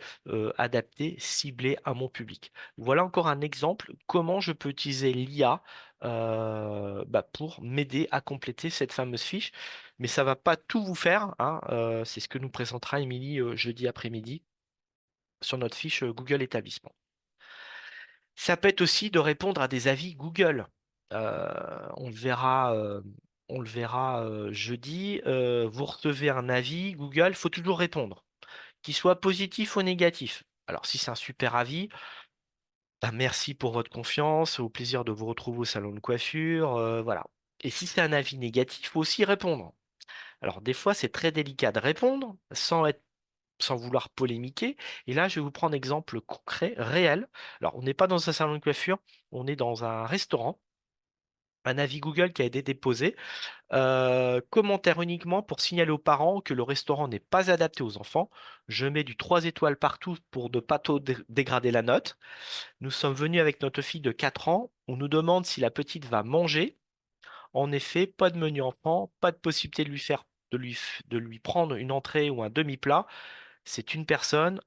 adapté, ciblé à mon public. Voilà encore un exemple comment je peux utiliser l'IA bah, pour m'aider à compléter cette fameuse fiche. Mais ça va pas tout vous faire, hein, c'est ce que nous présentera Émilie jeudi après-midi sur notre fiche Google établissement. Ça peut être aussi de répondre à des avis Google. On le verra, jeudi. Vous recevez un avis Google, il faut toujours répondre, qu'il soit positif ou négatif. Alors, si c'est un super avis, bah, merci pour votre confiance, au plaisir de vous retrouver au salon de coiffure, voilà. Et si c'est un avis négatif, il faut aussi répondre. Alors, des fois, c'est très délicat de répondre sans vouloir polémiquer. Et là, je vais vous prendre un exemple concret, réel. Alors, on n'est pas dans un salon de coiffure, on est dans un restaurant. Un avis Google qui a été déposé. Commentaire uniquement pour signaler aux parents que le restaurant n'est pas adapté aux enfants. Je mets du 3 étoiles partout pour ne pas trop dégrader la note. Nous sommes venus avec notre fille de 4 ans. On nous demande si la petite va manger. En effet, pas de menu enfant, pas de possibilité de lui prendre une entrée ou un demi-plat. C'est une personne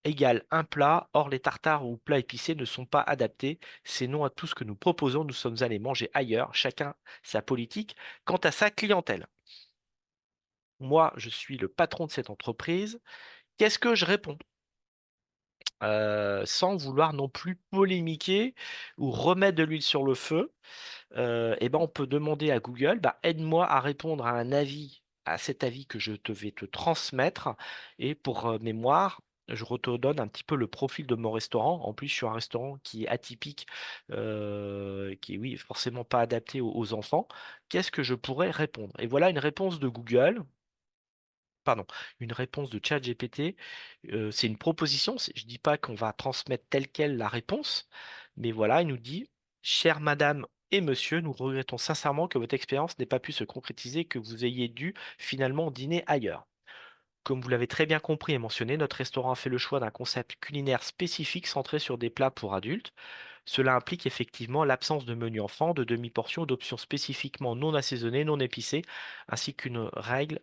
égale un plat. Or, les tartares ou plats épicés ne sont pas adaptés. C'est non à tout ce que nous proposons. Nous sommes allés manger ailleurs, chacun sa politique quant à sa clientèle. Moi, je suis le patron de cette entreprise. Qu'est-ce que je réponds? Sans vouloir non plus polémiquer ou remettre de l'huile sur le feu. Et ben, on peut demander à Google, bah, aide-moi à répondre à cet avis que je te vais te transmettre. Et pour mémoire, je te donne un petit peu le profil de mon restaurant. En plus, je suis un restaurant qui est atypique, qui est, oui, forcément pas adapté aux enfants. Qu'est-ce que je pourrais répondre? Et voilà une réponse de Google. Pardon, une réponse de ChatGPT. C'est une proposition. Je dis pas qu'on va transmettre telle quelle la réponse, mais voilà, il nous dit, chère madame et monsieur, nous regrettons sincèrement que votre expérience n'ait pas pu se concrétiser et que vous ayez dû finalement dîner ailleurs. Comme vous l'avez très bien compris et mentionné, notre restaurant a fait le choix d'un concept culinaire spécifique centré sur des plats pour adultes. Cela implique effectivement l'absence de menu enfant, de demi-portions, d'options spécifiquement non assaisonnées, non épicées, ainsi qu'une règle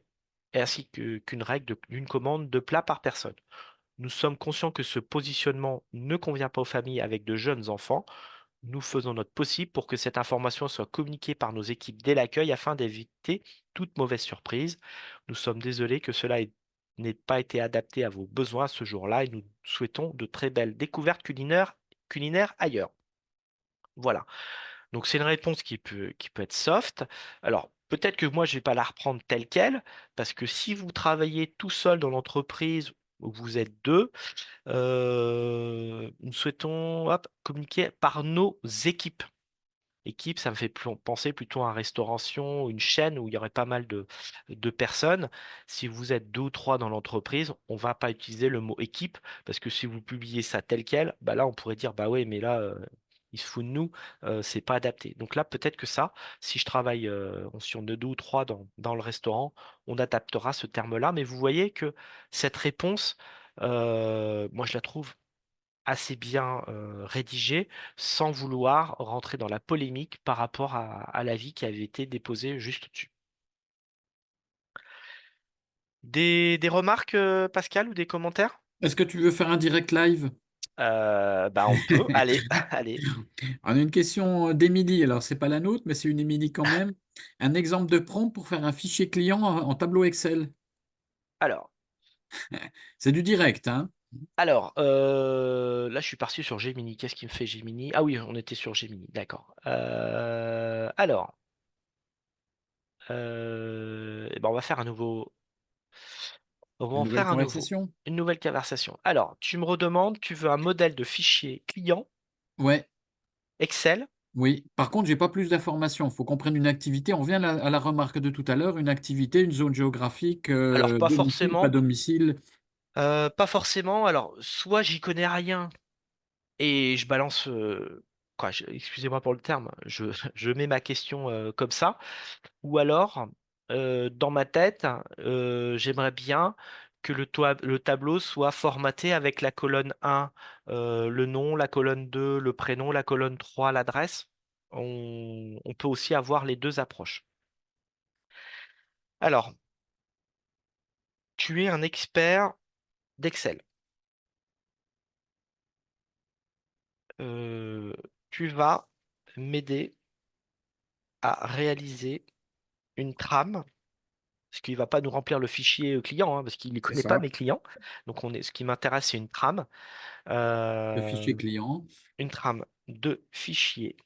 d'une commande de plats par personne. Nous sommes conscients que ce positionnement ne convient pas aux familles avec de jeunes enfants. Nous faisons notre possible pour que cette information soit communiquée par nos équipes dès l'accueil afin d'éviter toute mauvaise surprise. Nous sommes désolés que n'ait pas été adapté à vos besoins ce jour-là et nous souhaitons de très belles découvertes culinaires ailleurs. Voilà. Donc c'est une réponse qui peut être soft. Alors peut-être que moi je vais pas la reprendre telle quelle, parce que si vous travaillez tout seul dans l'entreprise où vous êtes deux, nous souhaitons hop, communiquer par nos équipes. Équipe, ça me fait penser plutôt à restauration, une chaîne où il y aurait pas mal de personnes. Si vous êtes deux ou trois dans l'entreprise, on va pas utiliser le mot équipe parce que si vous publiez ça tel quel, bah là on pourrait dire bah ouais mais là il se fout de nous, c'est pas adapté. Donc là peut-être que ça, si je travaille si on est deux ou trois dans le restaurant, on adaptera ce terme-là. Mais vous voyez que cette réponse, moi je la trouve assez bien rédigé sans vouloir rentrer dans la polémique par rapport à l'avis qui avait été déposé juste dessus. Des remarques, Pascal, ou des commentaires?
Est-ce que tu veux faire un direct live?
Bah on peut, allez, allez.
On a une question d'Émilie, alors c'est pas la nôtre, mais c'est une Émilie quand même. Un exemple de prompt pour faire un fichier client en tableau Excel.
Alors,
C'est du direct, hein?
là je suis parti sur Gemini. Qu'est-ce qui me fait Gemini? Ah oui, on était sur Gemini, d'accord. Eh ben, on va
Une
en
nouvelle
faire un nouveau,
conversation?
une nouvelle conversation. Alors, tu me redemandes, tu veux un modèle de fichier client
Ouais,
Excel.
oui. Par contre, j'ai pas plus d'informations. Il faut qu'on prenne une activité. On revient à la remarque de tout à l'heure, une activité, une zone géographique,
Alors,
domicile, pas domicile.
pas forcément. Alors, soit j'y connais rien et je balance, excusez-moi pour le terme, je mets ma question comme ça, ou alors, dans ma tête, j'aimerais bien que le tableau soit formaté avec la colonne 1, le nom, la colonne 2, le prénom, la colonne 3, l'adresse. on peut aussi avoir les deux approches. Alors, tu es un expert d'Excel. Euh, Tu vas m'aider à réaliser une trame, parce qu'il va pas nous remplir le fichier client, hein, parce qu'il ne
C'est
connaît pas
ça.
mes clients. Donc ce qui m'intéresse, c'est
Le
euh,
fichier client.
une trame de fichier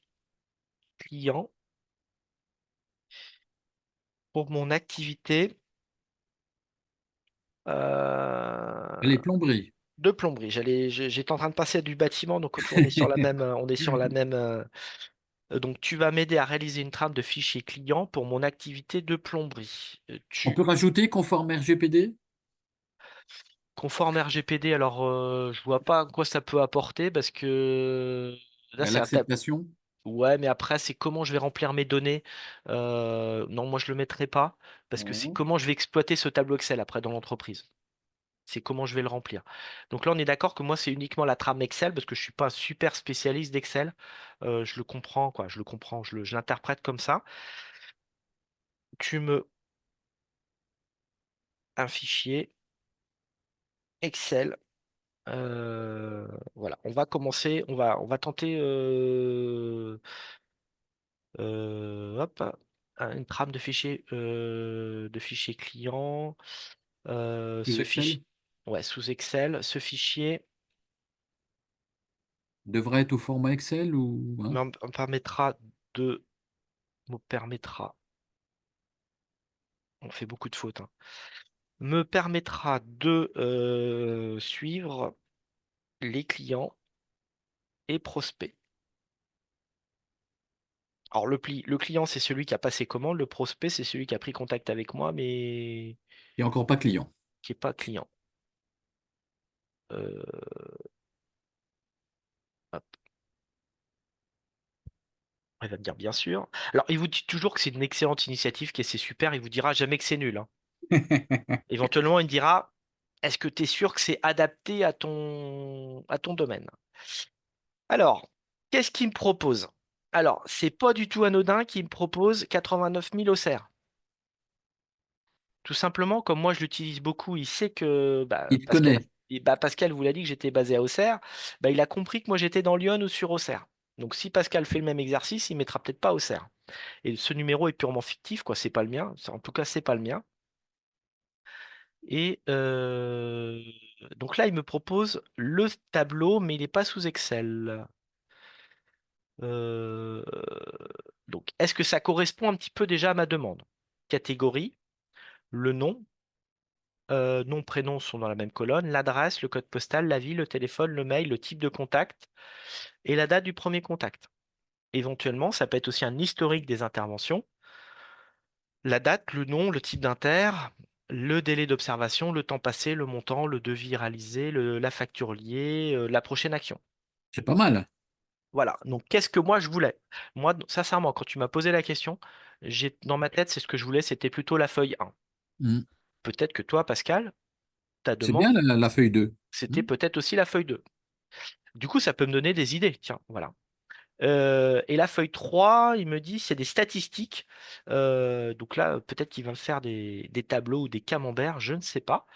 client pour mon activité
Les
euh,
plomberies.
de plomberie. J'étais en train de passer du bâtiment, donc on est sur la même, on est sur la même. Donc tu vas m'aider à réaliser une trame de fichier client pour mon activité de plomberie.
On peut
Tu
rajouter conforme RGPD?
conforme RGPD, alors je vois pas à quoi ça peut apporter parce que là
Ben,
c'est un tab.
l'acceptation.
Ouais, mais après c'est comment je vais remplir mes données. Non, moi je le mettrai pas parce que c'est
Mhm.
comment je vais exploiter ce tableau Excel après dans l'entreprise. C'est comment je vais le remplir. Donc là, on est d'accord que moi, c'est uniquement la trame Excel parce que je suis pas un super spécialiste d'Excel. Je le comprends, quoi. Je le comprends, je l'interprète comme ça. Tu me un fichier Excel. Voilà, on va commencer, on va tenter hop, une trame de fichier client.
Sous
Ce
Excel.
fichier, ouais, sous Excel. Ce fichier
Devrait être au format Excel ou hein?
me permettra de me permettra. On fait beaucoup de fautes, hein. Me permettra de suivre les clients et prospects. Alors le client, c'est celui qui a passé commande, le prospect, c'est celui qui a pris contact avec moi, mais
Et encore pas client.
qui n'est pas client. Euh, Hop, il va me dire bien sûr. Alors, il vous dit toujours que c'est une excellente initiative, que c'est super, il vous dira jamais que c'est nul, hein. Éventuellement, il me dira, est-ce que tu es sûr que c'est adapté à ton domaine? Alors, qu'est-ce qu'il me propose? Alors, c'est pas du tout anodin qu'il me propose 89 000 au cerf. Tout simplement, comme moi je l'utilise beaucoup, il sait que
Il te connaît.
Pascal vous l'a dit que j'étais basé à Auxerre, il a compris que moi j'étais dans Lyon ou sur Auxerre. Donc si Pascal fait le même exercice, il mettra peut-être pas Auxerre. Et ce numéro est purement fictif, quoi, c'est pas le mien. En tout cas, c'est pas le mien. Et donc là, il me propose le tableau, mais il n'est pas sous Excel. Euh, donc, est-ce que ça correspond un petit peu déjà à ma demande? Catégorie, le nom, nom, prénom sont dans la même colonne, l'adresse, le code postal, la ville, le téléphone, le mail, le type de contact et la date du premier contact. Éventuellement, ça peut être aussi un historique des interventions, la date, le nom, le type d'inter, le délai d'observation, le temps passé, le montant, le devis réalisé, la facture liée, la prochaine action.
C'est pas mal.
Voilà. Donc, qu'est-ce que moi je voulais? Moi, sincèrement, quand tu m'as posé la question, dans ma tête, c'est ce que je voulais, c'était plutôt la feuille 1.
Hmm.
Peut-être que toi, Pascal, ta
C'est bien
demande,
la feuille 2.
c'était
Hmm.
peut-être aussi la feuille 2. Du coup, ça peut me donner des idées. Tiens, voilà. Et la feuille 3, il me dit, c'est des statistiques. Donc là, peut-être qu'il va me faire des tableaux ou des camemberts, je ne sais pas.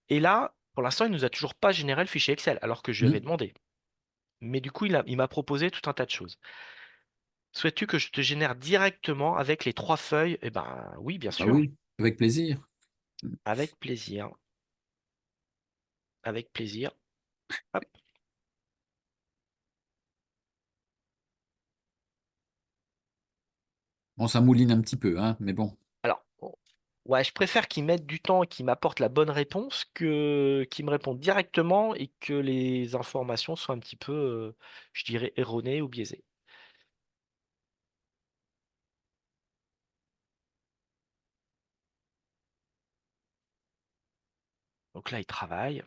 Et là, pour l'instant, il nous a toujours pas généré le fichier Excel, alors que je lui avais
Hmm.
demandé. Mais du coup, il m'a proposé tout un tas de choses. Souhaites-tu que je te génère directement avec les trois feuilles? Eh ben oui, bien
Bah
sûr.
oui, avec plaisir.
Avec plaisir. Avec plaisir. Hop.
Bon, ça mouline un petit peu, hein, mais bon.
Alors, bon, ouais, je préfère qu'ils mettent du temps et qu'ils m'apportent la bonne réponse que qu'ils me répondent directement et que les informations soient un petit peu, je dirais, erronées ou biaisées. Donc là, il travaille.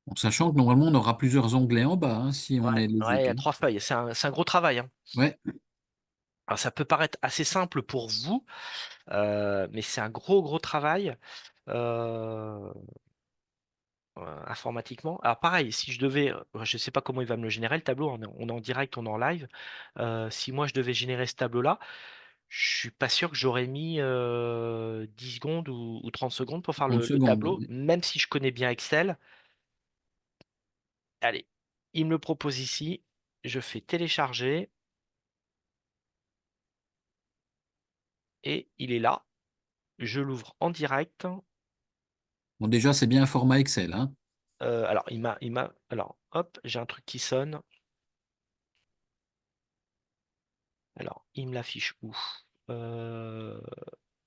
En sachant que normalement, on aura plusieurs onglets en bas, hein, si on
Ouais,
est les
ouais, il y a
aider.
trois feuilles. C'est un gros travail, hein.
Ouais,
Alors ça peut paraître assez simple pour vous, mais c'est un gros gros travail euh, informatiquement. Alors pareil, si je devais, je sais pas comment il va me le générer le tableau, on est en direct, on est en live. Si moi je devais générer ce tableau-là, je suis pas sûr que j'aurais mis 10 secondes ou 30 secondes pour faire
30
le
secondes.
tableau, même si je connais bien Excel. Allez, il me le propose ici, je fais télécharger et il est là. Je l'ouvre en direct.
Bon, déjà, c'est bien un format Excel, hein.
Alors, alors, hop, j'ai un truc qui sonne. Alors, il me l'affiche où? Euh,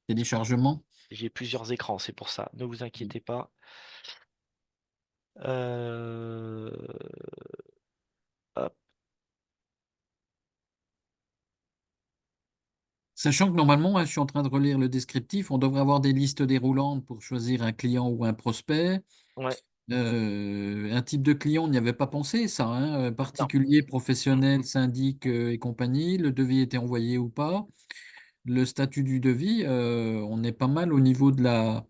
Téléchargement.
j'ai plusieurs écrans, c'est pour ça. Ne vous inquiétez pas. Euh, hop,
Sachant que normalement, hein, je suis en train de relire le descriptif, on devrait avoir des listes déroulantes pour choisir un client ou un prospect.
ouais,
Un type de client, on n'y avait pas pensé, ça, hein,
non.
particulier, professionnel, syndic et compagnie. Le devis était envoyé ou pas. Le statut du devis, on est pas mal au niveau de la.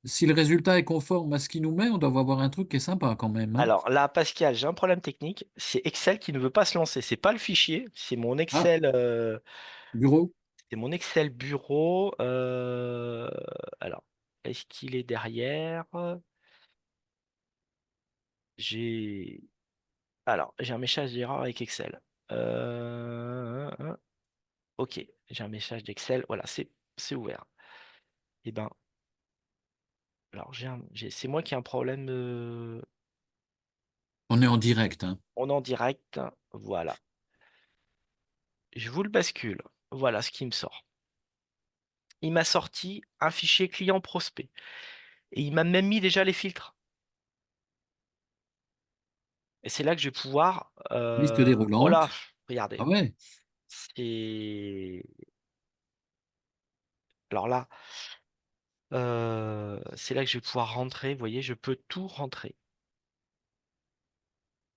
Si le résultat est conforme à ce qu'il nous met, on doit avoir un truc qui est sympa quand même, hein.
Alors là, Pascal, j'ai un problème technique. C'est Excel qui ne veut pas se lancer. C'est pas le fichier,
Ah, bureau,
C'est mon Excel bureau. Alors, est-ce qu'il est derrière? J'ai j'ai un message d'erreur avec Excel. Ok, j'ai un message d'Excel. Voilà, c'est ouvert. Eh ben, alors c'est moi qui ai un problème.
on est en direct, hein.
On est en direct. Voilà. Je vous le bascule. Voilà ce qui me sort. Il m'a sorti un fichier client prospect. Et il m'a même mis déjà les filtres. Et c'est là que je vais pouvoir.
Liste
Oh là,
déroulante.
regardez.
Ah ouais,
C'est. Alors là, c'est là que je vais pouvoir rentrer. Vous voyez, je peux tout rentrer.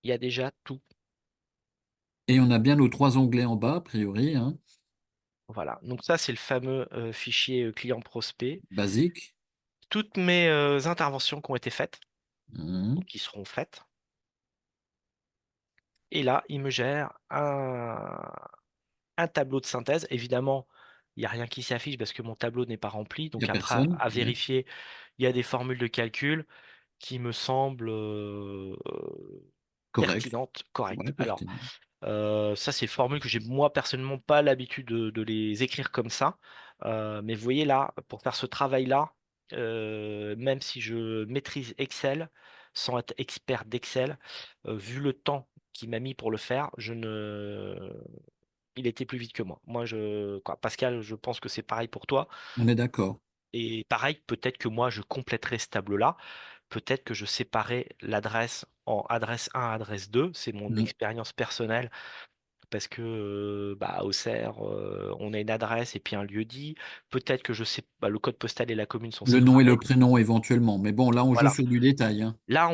Il y a déjà tout.
et on a bien nos trois onglets en bas, a priori, hein.
Voilà. Donc ça, c'est le fameux fichier client prospect.
Basique.
Toutes mes interventions qui ont été faites ou
Mhm.
qui seront faites. Et là, il me gère un tableau de synthèse. Évidemment, il n'y a rien qui s'affiche parce que mon tableau n'est pas rempli.
Il n'y a
Donc après,
personne.
à
Ouais.
vérifier, il y a des formules de calcul qui me semblent
Correct.
pertinentes, correctes.
Ouais,
Alors,
pertinent.
ça, c'est formule que j'ai moi personnellement pas l'habitude de les écrire comme ça. Mais vous voyez là, pour faire ce travail-là, même si je maîtrise Excel, sans être expert d'Excel, vu le temps qu'il m'a mis pour le faire, il était plus vite que moi. Quoi, Pascal, je pense que c'est pareil pour toi.
On est d'accord.
Et pareil, peut-être que moi, je compléterai ce tableau-là. Peut-être que je séparais l'adresse en adresse 1, adresse 2. C'est mon
Mhm.
expérience personnelle parce que bah, Auxerre, on a une adresse et puis un lieu dit. Peut-être que je sais, bah, le code postal et la commune sont
Le nom et le
séparés.
prénom éventuellement. Mais bon, là, on joue
Voilà.
sur du détail, hein.
Là,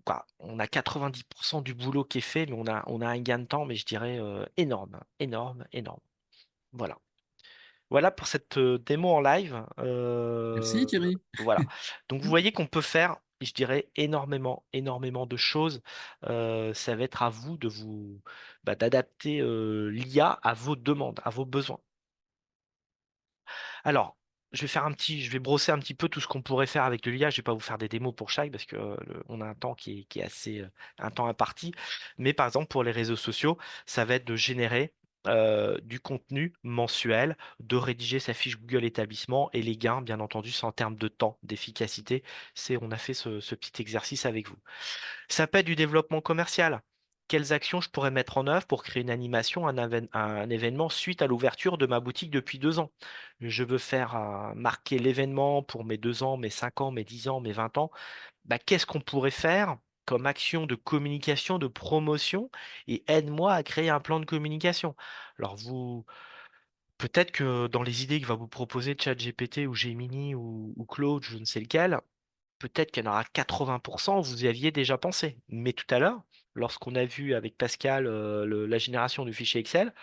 quoi, on a 90% du boulot qui est fait, mais on a un gain de temps, mais je dirais énorme, énorme, énorme. Voilà. Voilà pour cette démo en live.
Merci Thierry.
Voilà. Donc vous voyez qu'on peut faire, je dirais, énormément, énormément de choses. Ça va être à vous d'adapter l'IA à vos demandes, à vos besoins. Alors, je vais brosser un petit peu tout ce qu'on pourrait faire avec de l'IA. Je vais pas vous faire des démos pour chaque parce que on a un temps qui est assez, un temps imparti. Mais par exemple, pour les réseaux sociaux, ça va être de générer du contenu mensuel, de rédiger sa fiche Google établissement et les gains, bien entendu, c'est en termes de temps, d'efficacité. On a fait ce petit exercice avec vous. Ça peut être du développement commercial. Quelles actions je pourrais mettre en œuvre pour créer une animation, un événement suite à l'ouverture de ma boutique depuis 2 ans? Je veux faire marquer l'événement pour mes 2 ans, mes 5 ans, mes 10 ans, mes 20 ans. Bah, qu'est-ce qu'on pourrait faire comme action de communication, de promotion et aide-moi à créer un plan de communication. Alors peut-être que dans les idées que va vous proposer ChatGPT ou Gemini ou Claude, je ne sais lequel, peut-être qu'il y en aura 80%, vous y aviez déjà pensé. Mais tout à l'heure, lorsqu'on a vu avec Pascal la génération du fichier Excel,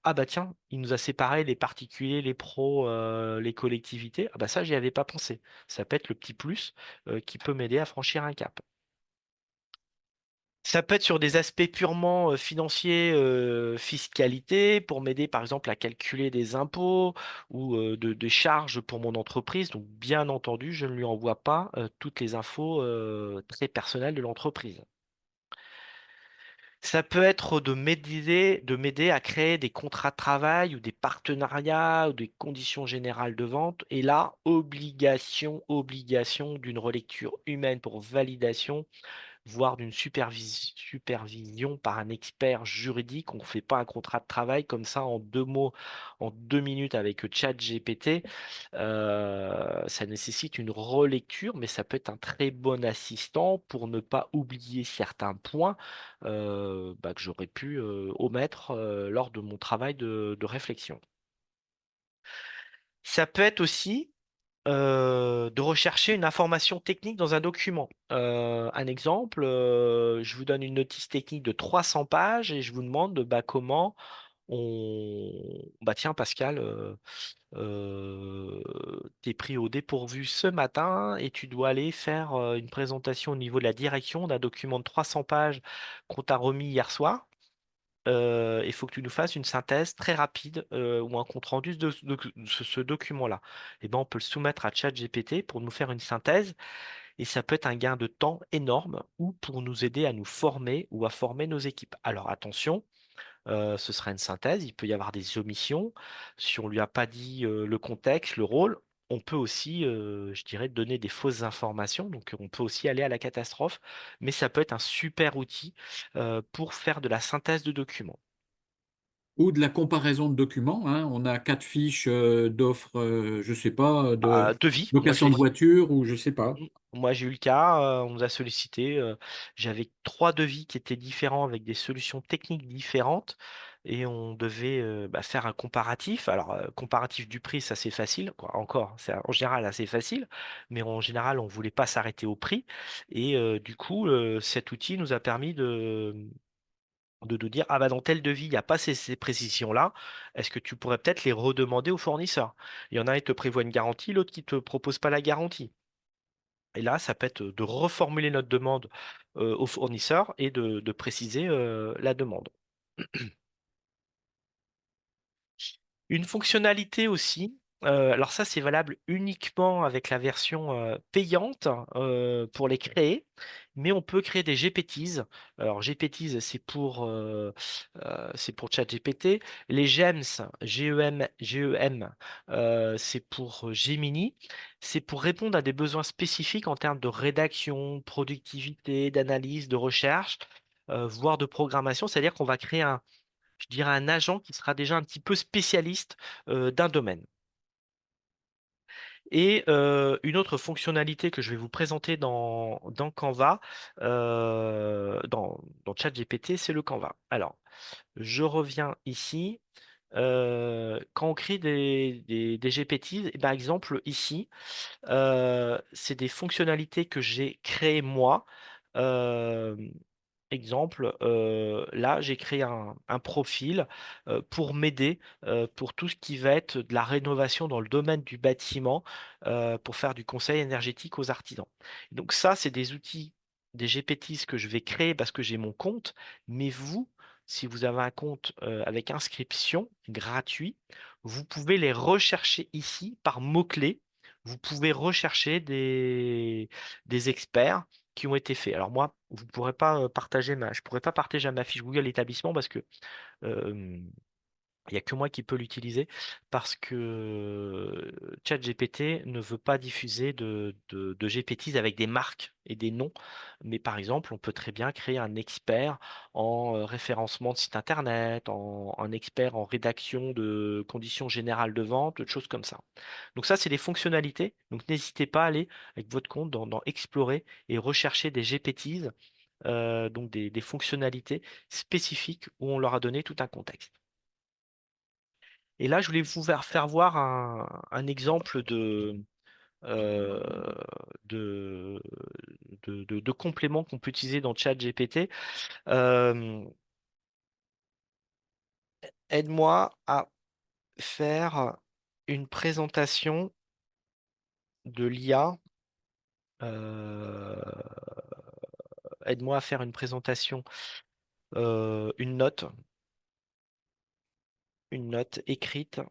ah bah tiens, il nous a séparé les particuliers, les pros, les collectivités. Ah bah ça, j'y avais pas pensé. Ça peut être le petit plus qui peut m'aider à franchir un cap. Ça peut être sur des aspects purement financiers, fiscalité, pour m'aider par exemple à calculer des impôts ou des charges pour mon entreprise. Donc bien entendu, je ne lui envoie pas toutes les infos très personnelles de l'entreprise. Ça peut être de m'aider à créer des contrats de travail ou des partenariats ou des conditions générales de vente. Et là, obligation d'une relecture humaine pour validation, voire d'une supervision par un expert juridique. On ne fait pas un contrat de travail comme ça en 2 mots, en 2 minutes avec ChatGPT. Ça nécessite une relecture, mais ça peut être un très bon assistant pour ne pas oublier certains points bah, que j'aurais pu omettre lors de mon travail de réflexion. Ça peut être aussi de rechercher une information technique dans un document. Un exemple, je vous donne une notice technique de 300 pages et je vous demande bah, comment on... Bah tiens Pascal, t'es pris au dépourvu ce matin et tu dois aller faire une présentation au niveau de la direction d'un document de 300 pages qu'on t'a remis hier soir. Il faut que tu nous fasses une synthèse très rapide ou un compte-rendu de ce document-là. Et ben, on peut le soumettre à ChatGPT pour nous faire une synthèse et ça peut être un gain de temps énorme ou pour nous aider à nous former ou à former nos équipes. Alors attention, ce sera une synthèse, il peut y avoir des omissions. Si on lui a pas dit le contexte, le rôle, on peut aussi, je dirais, donner des fausses informations. Donc, on peut aussi aller à la catastrophe, mais ça peut être un super outil pour faire de la synthèse de documents.
Ou de la comparaison de documents, hein. On a 4 fiches d'offres, je sais pas, de
Devis, moi
location de voiture ou je sais pas.
j'ai eu le cas, on nous a sollicité, j'avais 3 devis qui étaient différents avec des solutions techniques différentes et on devait bah, faire un comparatif. Alors, comparatif du prix, ça c'est facile, quoi. Encore, c'est en général assez facile, mais en général, on voulait pas s'arrêter au prix et du coup, cet outil nous a permis de nous dire, ah bah dans tel devis, il n'y a pas ces précisions-là, est-ce que tu pourrais peut-être les redemander au fournisseur? Il y en a un qui te prévoit une garantie, l'autre qui te propose pas la garantie. Et là, ça peut être de reformuler notre demande au fournisseur et de préciser la demande. Une fonctionnalité aussi, alors ça c'est valable uniquement avec la version payante pour les créer, mais on peut créer des GPTs. Alors GPTs c'est pour ChatGPT. Les GEM, c'est pour Gemini. C'est pour répondre à des besoins spécifiques en termes de rédaction, productivité, d'analyse, de recherche, voire de programmation. C'est-à-dire qu'on va créer je dirais un agent qui sera déjà un petit peu spécialiste d'un domaine. Et une autre fonctionnalité que je vais vous présenter dans Canva, dans ChatGPT, c'est le Canva. Alors, je reviens ici. Quand on crée des GPT, par exemple ici, c'est des fonctionnalités que j'ai créées moi. Euh, Exemple, là, j'ai créé un profil pour m'aider pour tout ce qui va être de la rénovation dans le domaine du bâtiment, pour faire du conseil énergétique aux artisans. Donc ça, c'est des outils, des GPTs que je vais créer parce que j'ai mon compte, mais vous, si vous avez un compte avec inscription gratuit, vous pouvez les rechercher ici par mots-clés. Vous pouvez rechercher des experts qui ont été faits. Alors moi, vous pourrez pas je pourrais pas partager ma fiche Google établissement parce que euh, il n'y a que moi qui peux l'utiliser parce que ChatGPT ne veut pas diffuser de GPTs avec des marques et des noms. Mais par exemple, on peut très bien créer un expert en référencement de site internet, un expert en rédaction de conditions générales de vente, de choses comme ça. Donc ça, c'est des fonctionnalités. Donc n'hésitez pas à aller avec votre compte dans Explorer et rechercher des GPTs, donc des fonctionnalités spécifiques où on leur a donné tout un contexte. Et là, je voulais vous faire voir un exemple euh, de, de complément qu'on peut utiliser dans ChatGPT. Euh, Aide-moi à faire une présentation de l'IA. Aide-moi à faire une présentation, une note écrite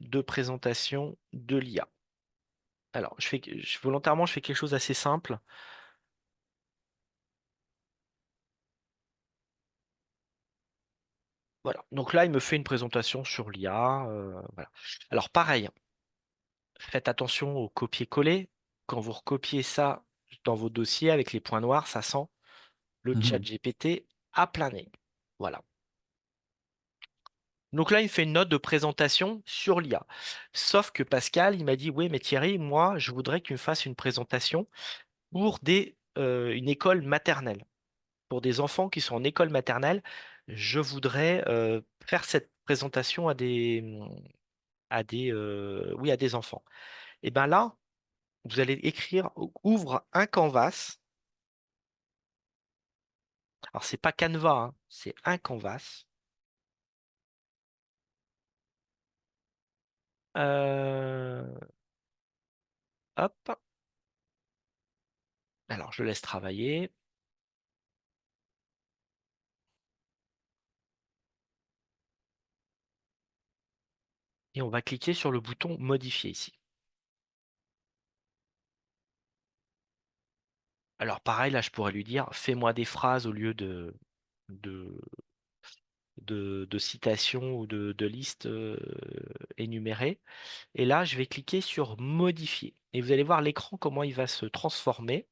de présentation de l'IA. Alors, volontairement, je fais quelque chose d'assez simple. Voilà. Donc là, il me fait une présentation sur l'IA. Voilà. Alors, pareil, faites attention au copier-coller. Quand vous recopiez ça dans vos dossiers avec les points noirs, ça sent le chat
Mhm.
GPT à plein nez. Voilà. Donc là, il me fait une note de présentation sur l'IA. Sauf que Pascal, il m'a dit, oui, mais Thierry, moi, je voudrais que tu me fasses une présentation pour une école maternelle. Pour des enfants qui sont en école maternelle, je voudrais faire cette présentation oui, à des enfants. Et bien là, vous allez écrire, ouvre un canvas. Alors, c'est pas Canva, hein, c'est un canvas. Euh, hop. Alors, je laisse travailler et on va cliquer sur le bouton modifier ici. Alors, pareil, là, je pourrais lui dire, fais-moi des phrases au lieu de, de citations ou de listes énumérées. Et là, je vais cliquer sur modifier. Et vous allez voir l'écran, comment il va se transformer.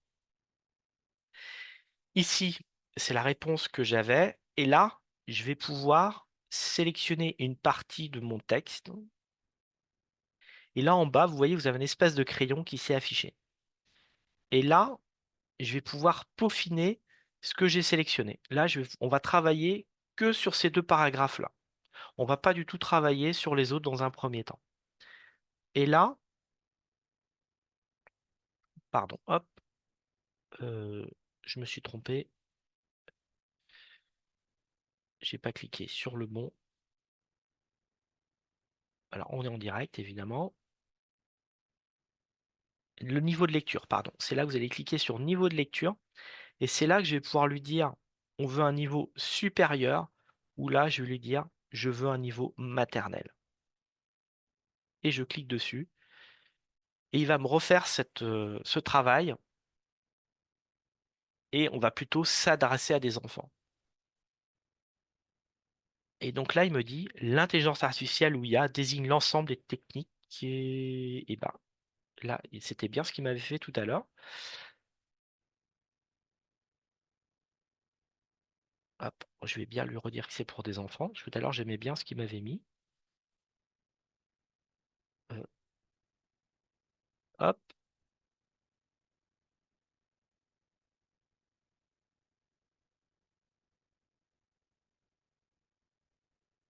Ici, c'est la réponse que j'avais. Et là, je vais pouvoir sélectionner une partie de mon texte. Et là, en bas, vous voyez, vous avez une espèce de crayon qui s'est affiché. Et là, je vais pouvoir peaufiner ce que j'ai sélectionné. Là, on va travailler que sur ces deux paragraphes-là. On va pas du tout travailler sur les autres dans un premier temps. Et là, pardon, hop, euh, je me suis trompé. J'ai pas cliqué sur le bon. Alors, on est en direct, évidemment. Le niveau de lecture, pardon. C'est là que vous allez cliquer sur niveau de lecture. Et c'est là que je vais pouvoir lui dire, on veut un niveau supérieur. Ou là, je vais lui dire, je veux un niveau maternel. Et je clique dessus. Et il va me refaire ce travail. Et on va plutôt s'adresser à des enfants. Et donc là, il me dit, l'intelligence artificielle ou IA désigne l'ensemble des techniques et ben, là, c'était bien ce qu'il m'avait fait tout à l'heure. Hop, je vais bien lui redire que c'est pour des enfants. Tout à l'heure, j'aimais bien ce qu'il m'avait mis. Euh, hop,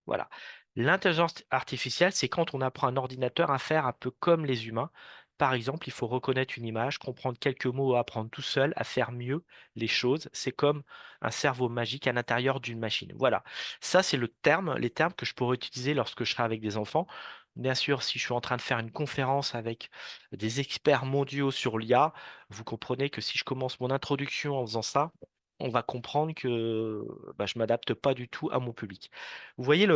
voilà. L'intelligence artificielle, c'est quand on apprend à un ordinateur à faire un peu comme les humains. Par exemple, il faut reconnaître une image, comprendre quelques mots ou apprendre tout seul à faire mieux les choses. C'est comme un cerveau magique à l'intérieur d'une machine. Voilà. Ça, c'est les termes que je pourrais utiliser lorsque je serai avec des enfants. Bien sûr, si je suis en train de faire une conférence avec des experts mondiaux sur l'IA, vous comprenez que si je commence mon introduction en faisant ça, on va comprendre que bah, je m'adapte pas du tout à mon public. Vous voyez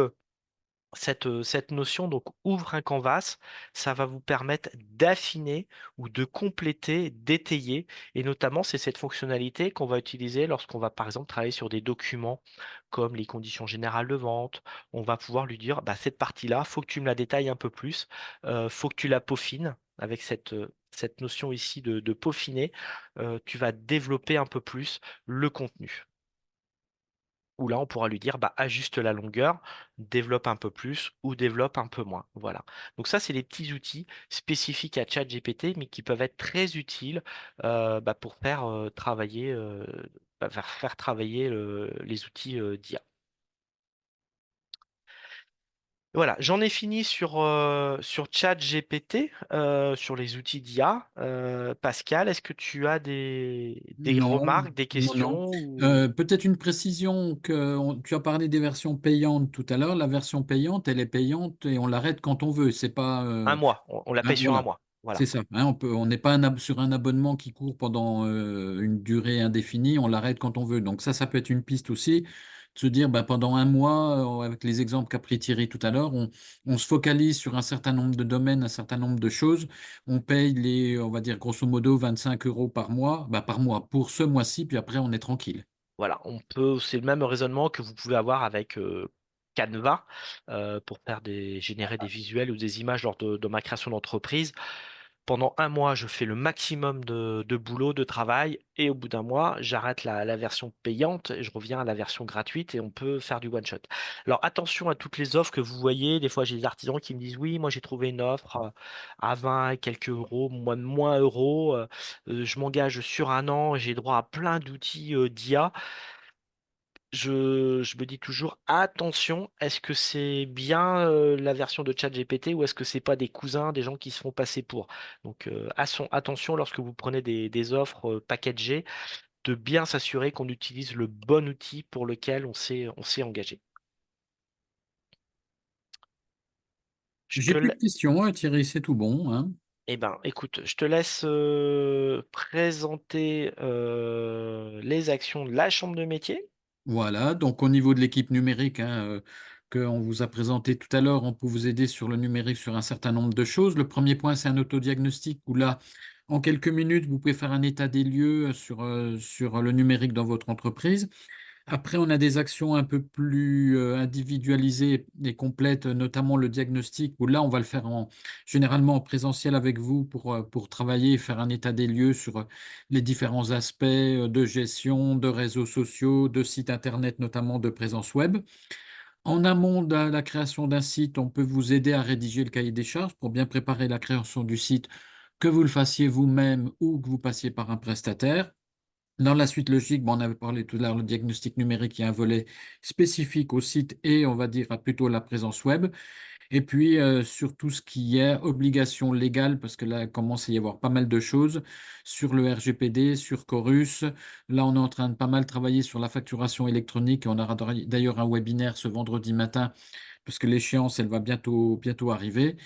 cette notion, donc ouvre un canvas, ça va vous permettre d'affiner ou de compléter, d'étayer, et notamment c'est cette fonctionnalité qu'on va utiliser lorsqu'on va par exemple travailler sur des documents comme les conditions générales de vente. On va pouvoir lui dire, bah, cette partie-là, faut que tu me la détailles un peu plus, faut que tu la peaufines avec cette notion ici de peaufiner, tu vas développer un peu plus le contenu. Où là, on pourra lui dire, bah, ajuste la longueur, développe un peu plus ou développe un peu moins. Voilà. Donc ça, c'est des petits outils spécifiques à ChatGPT, mais qui peuvent être très utiles bah, pour faire travailler les outils d'IA. Voilà, j'en ai fini sur ChatGPT, sur les outils d'IA. Pascal, est-ce que tu as des
Non,
remarques, des
non, non.
questions ou
Peut-être une précision que tu as parlé des versions payantes tout à l'heure. La version payante, elle est payante et on l'arrête quand on veut. C'est pas,
un mois? On la paye sur un
voilà,
mois.
c'est
Voilà.
ça. Hein, on n'est pas sur un abonnement qui court pendant une durée indéfinie. On l'arrête quand on veut. Donc ça peut être une piste aussi de se dire, bah, pendant un mois, avec les exemples qu'a pris Thierry tout à l'heure, on se focalise sur un certain nombre de domaines, un certain nombre de choses. On paye on va dire grosso modo 25 euros par mois pour ce mois-ci, puis après on est tranquille.
Voilà, c'est le même raisonnement que vous pouvez avoir avec Canva pour générer des visuels ou des images lors de ma création d'entreprise. Pendant un mois, je fais le maximum de boulot, de travail, et au bout d'un mois, j'arrête la version payante et je reviens à la version gratuite et on peut faire du one-shot. Alors attention à toutes les offres que vous voyez. Des fois, j'ai des artisans qui me disent, oui, moi j'ai trouvé une offre à 20 et quelques euros, moins euros. Je m'engage sur un an et j'ai droit à plein d'outils d'IA. Je me dis toujours, attention, est-ce que c'est bien la version de ChatGPT ou est-ce que c'est pas des cousins, des gens qui se font passer pour? Donc attention lorsque vous prenez des offres packagées, de bien s'assurer qu'on utilise le bon outil pour lequel on s'est engagé. Je
J'ai
te,
plus
la-
de questions, Thierry, c'est tout bon, hein.
Eh ben, écoute, je te laisse présenter les actions de la chambre de métier.
Voilà, donc au niveau de l'équipe numérique qu'on vous a présenté tout à l'heure, on peut vous aider sur le numérique sur un certain nombre de choses. Le premier point, c'est un autodiagnostic où là, en quelques minutes, vous pouvez faire un état des lieux sur le numérique dans votre entreprise. Après, on a des actions un peu plus individualisées et complètes, notamment le diagnostic, où là, on va le faire généralement en présentiel avec vous pour travailler et faire un état des lieux sur les différents aspects de gestion, de réseaux sociaux, de sites Internet, notamment de présence web. En amont de la création d'un site, on peut vous aider à rédiger le cahier des charges pour bien préparer la création du site, que vous le fassiez vous-même ou que vous passiez par un prestataire. Dans la suite logique, bon, on avait parlé tout à l'heure, le diagnostic numérique, il y a un volet spécifique au site et on va dire plutôt la présence web. Et puis sur tout ce qui est obligation légale, parce que là, il commence à y avoir pas mal de choses sur le RGPD, sur Chorus. Là, on est en train de pas mal travailler sur la facturation électronique et on aura d'ailleurs un webinaire ce vendredi matin parce que l'échéance, elle va bientôt arriver.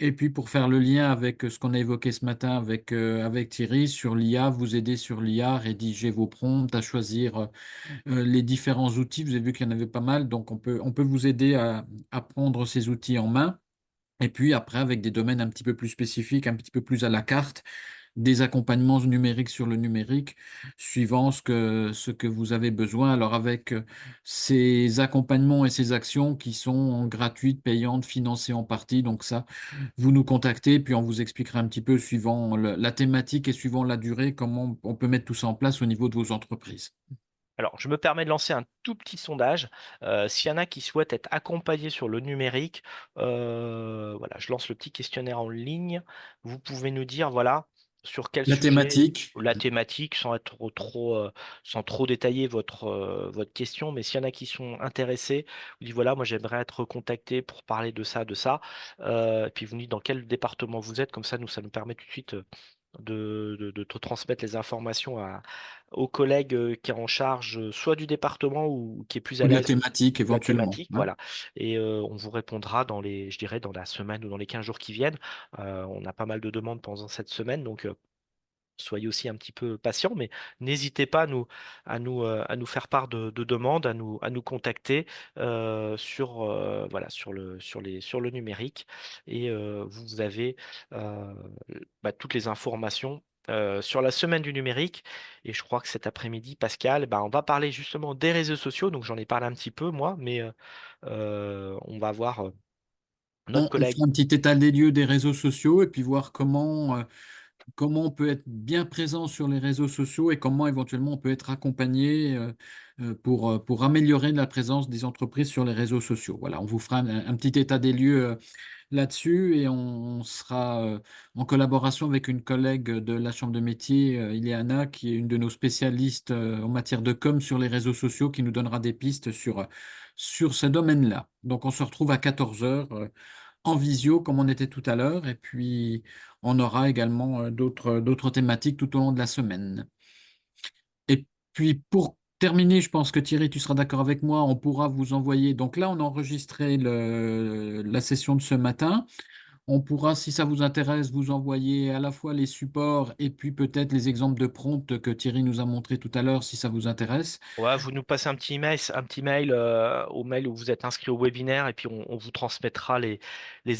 Et puis pour faire le lien avec ce qu'on a évoqué ce matin avec Thierry sur l'IA, vous aider sur l'IA, rédiger vos prompts, à choisir les différents outils. Vous avez vu qu'il y en avait pas mal, donc on peut vous aider à prendre ces outils en main. Et puis après, avec des domaines un petit peu plus spécifiques, un petit peu plus à la carte, des accompagnements numériques sur le numérique, suivant ce que vous avez besoin. Alors avec ces accompagnements et ces actions qui sont gratuites, payantes, financées en partie, donc ça, vous nous contactez, puis on vous expliquera un petit peu, suivant la thématique et suivant la durée, comment on peut mettre tout ça en place au niveau de vos entreprises.
Alors, je me permets de lancer un tout petit sondage. S'il y en a qui souhaitent être accompagnés sur le numérique, voilà, je lance le petit questionnaire en ligne. Vous pouvez nous dire, voilà, sur quel
La
sujet,
thématique,
la thématique, sans trop détailler votre question, mais s'il y en a qui sont intéressés, vous dites, voilà, moi j'aimerais être contacté pour parler de ça, de ça. Et puis vous nous dites dans quel département vous êtes, comme ça nous permet tout de suite de te transmettre les informations aux collègues qui est en charge soit du département ou qui est plus
ou
à
de la
l'aise
thématique
de la
éventuellement,
thématique,
hein.
voilà. Et on vous répondra je dirais, dans la semaine ou dans les 15 jours qui viennent. On a pas mal de demandes pendant cette semaine, donc soyez aussi un petit peu patient, mais n'hésitez pas à nous faire part de demandes, à nous contacter voilà, sur le numérique. Et vous avez euh, toutes les informations sur la semaine du numérique. Et je crois que cet après-midi, Pascal, on va parler justement des réseaux sociaux. Donc j'en ai parlé un petit peu, moi, mais on va voir notre
On
collègue.
fera un petit état des lieux des réseaux sociaux et puis voir comment on peut être bien présent sur les réseaux sociaux et comment éventuellement on peut être accompagné pour améliorer la présence des entreprises sur les réseaux sociaux. Voilà, on vous fera un petit état des lieux là-dessus et on sera en collaboration avec une collègue de la Chambre de métier, Ileana, qui est une de nos spécialistes en matière de com sur les réseaux sociaux, qui nous donnera des pistes sur ce domaine-là. Donc on se retrouve à 14 heures en visio, comme on était tout à l'heure, et puis on aura également d'autres thématiques tout au long de la semaine. Et puis pour terminer, je pense que Thierry, tu seras d'accord avec moi, on pourra vous envoyer. Donc là, on a enregistré la session de ce matin. On pourra, si ça vous intéresse, vous envoyer à la fois les supports et puis peut-être les exemples de prompts que Thierry nous a montré tout à l'heure, si ça vous intéresse.
Ouais, vous nous passez un petit mail au mail où vous êtes inscrit au webinaire et puis on vous transmettra les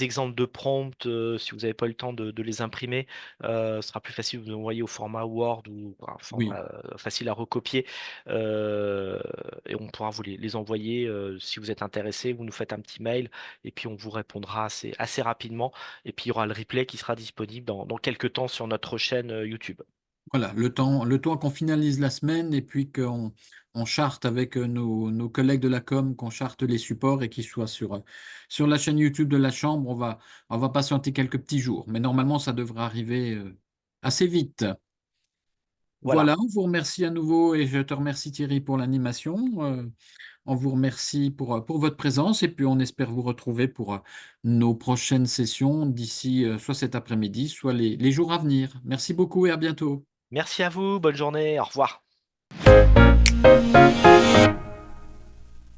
exemples de prompts si vous n'avez pas eu le temps de les imprimer. Ce sera plus facile de vous envoyer au format Word ou un
Oui,
format facile à recopier et on pourra vous les envoyer si vous êtes intéressé. Vous nous faites un petit mail et puis on vous répondra assez rapidement. Et puis il y aura le replay qui sera disponible dans quelques temps sur notre chaîne YouTube.
voilà, le temps qu'on finalise la semaine et puis qu'on charte avec nos collègues de la com, qu'on charte les supports et qu'ils soient sur la chaîne YouTube de la Chambre, on va patienter quelques petits jours. Mais normalement, ça devrait arriver assez vite.
Voilà.
Voilà, on vous remercie à nouveau et je te remercie Thierry pour l'animation. On vous remercie pour votre présence et puis on espère vous retrouver pour nos prochaines sessions d'ici soit cet après-midi, soit les jours à venir. Merci beaucoup et à bientôt.
Merci à vous, bonne journée, au revoir.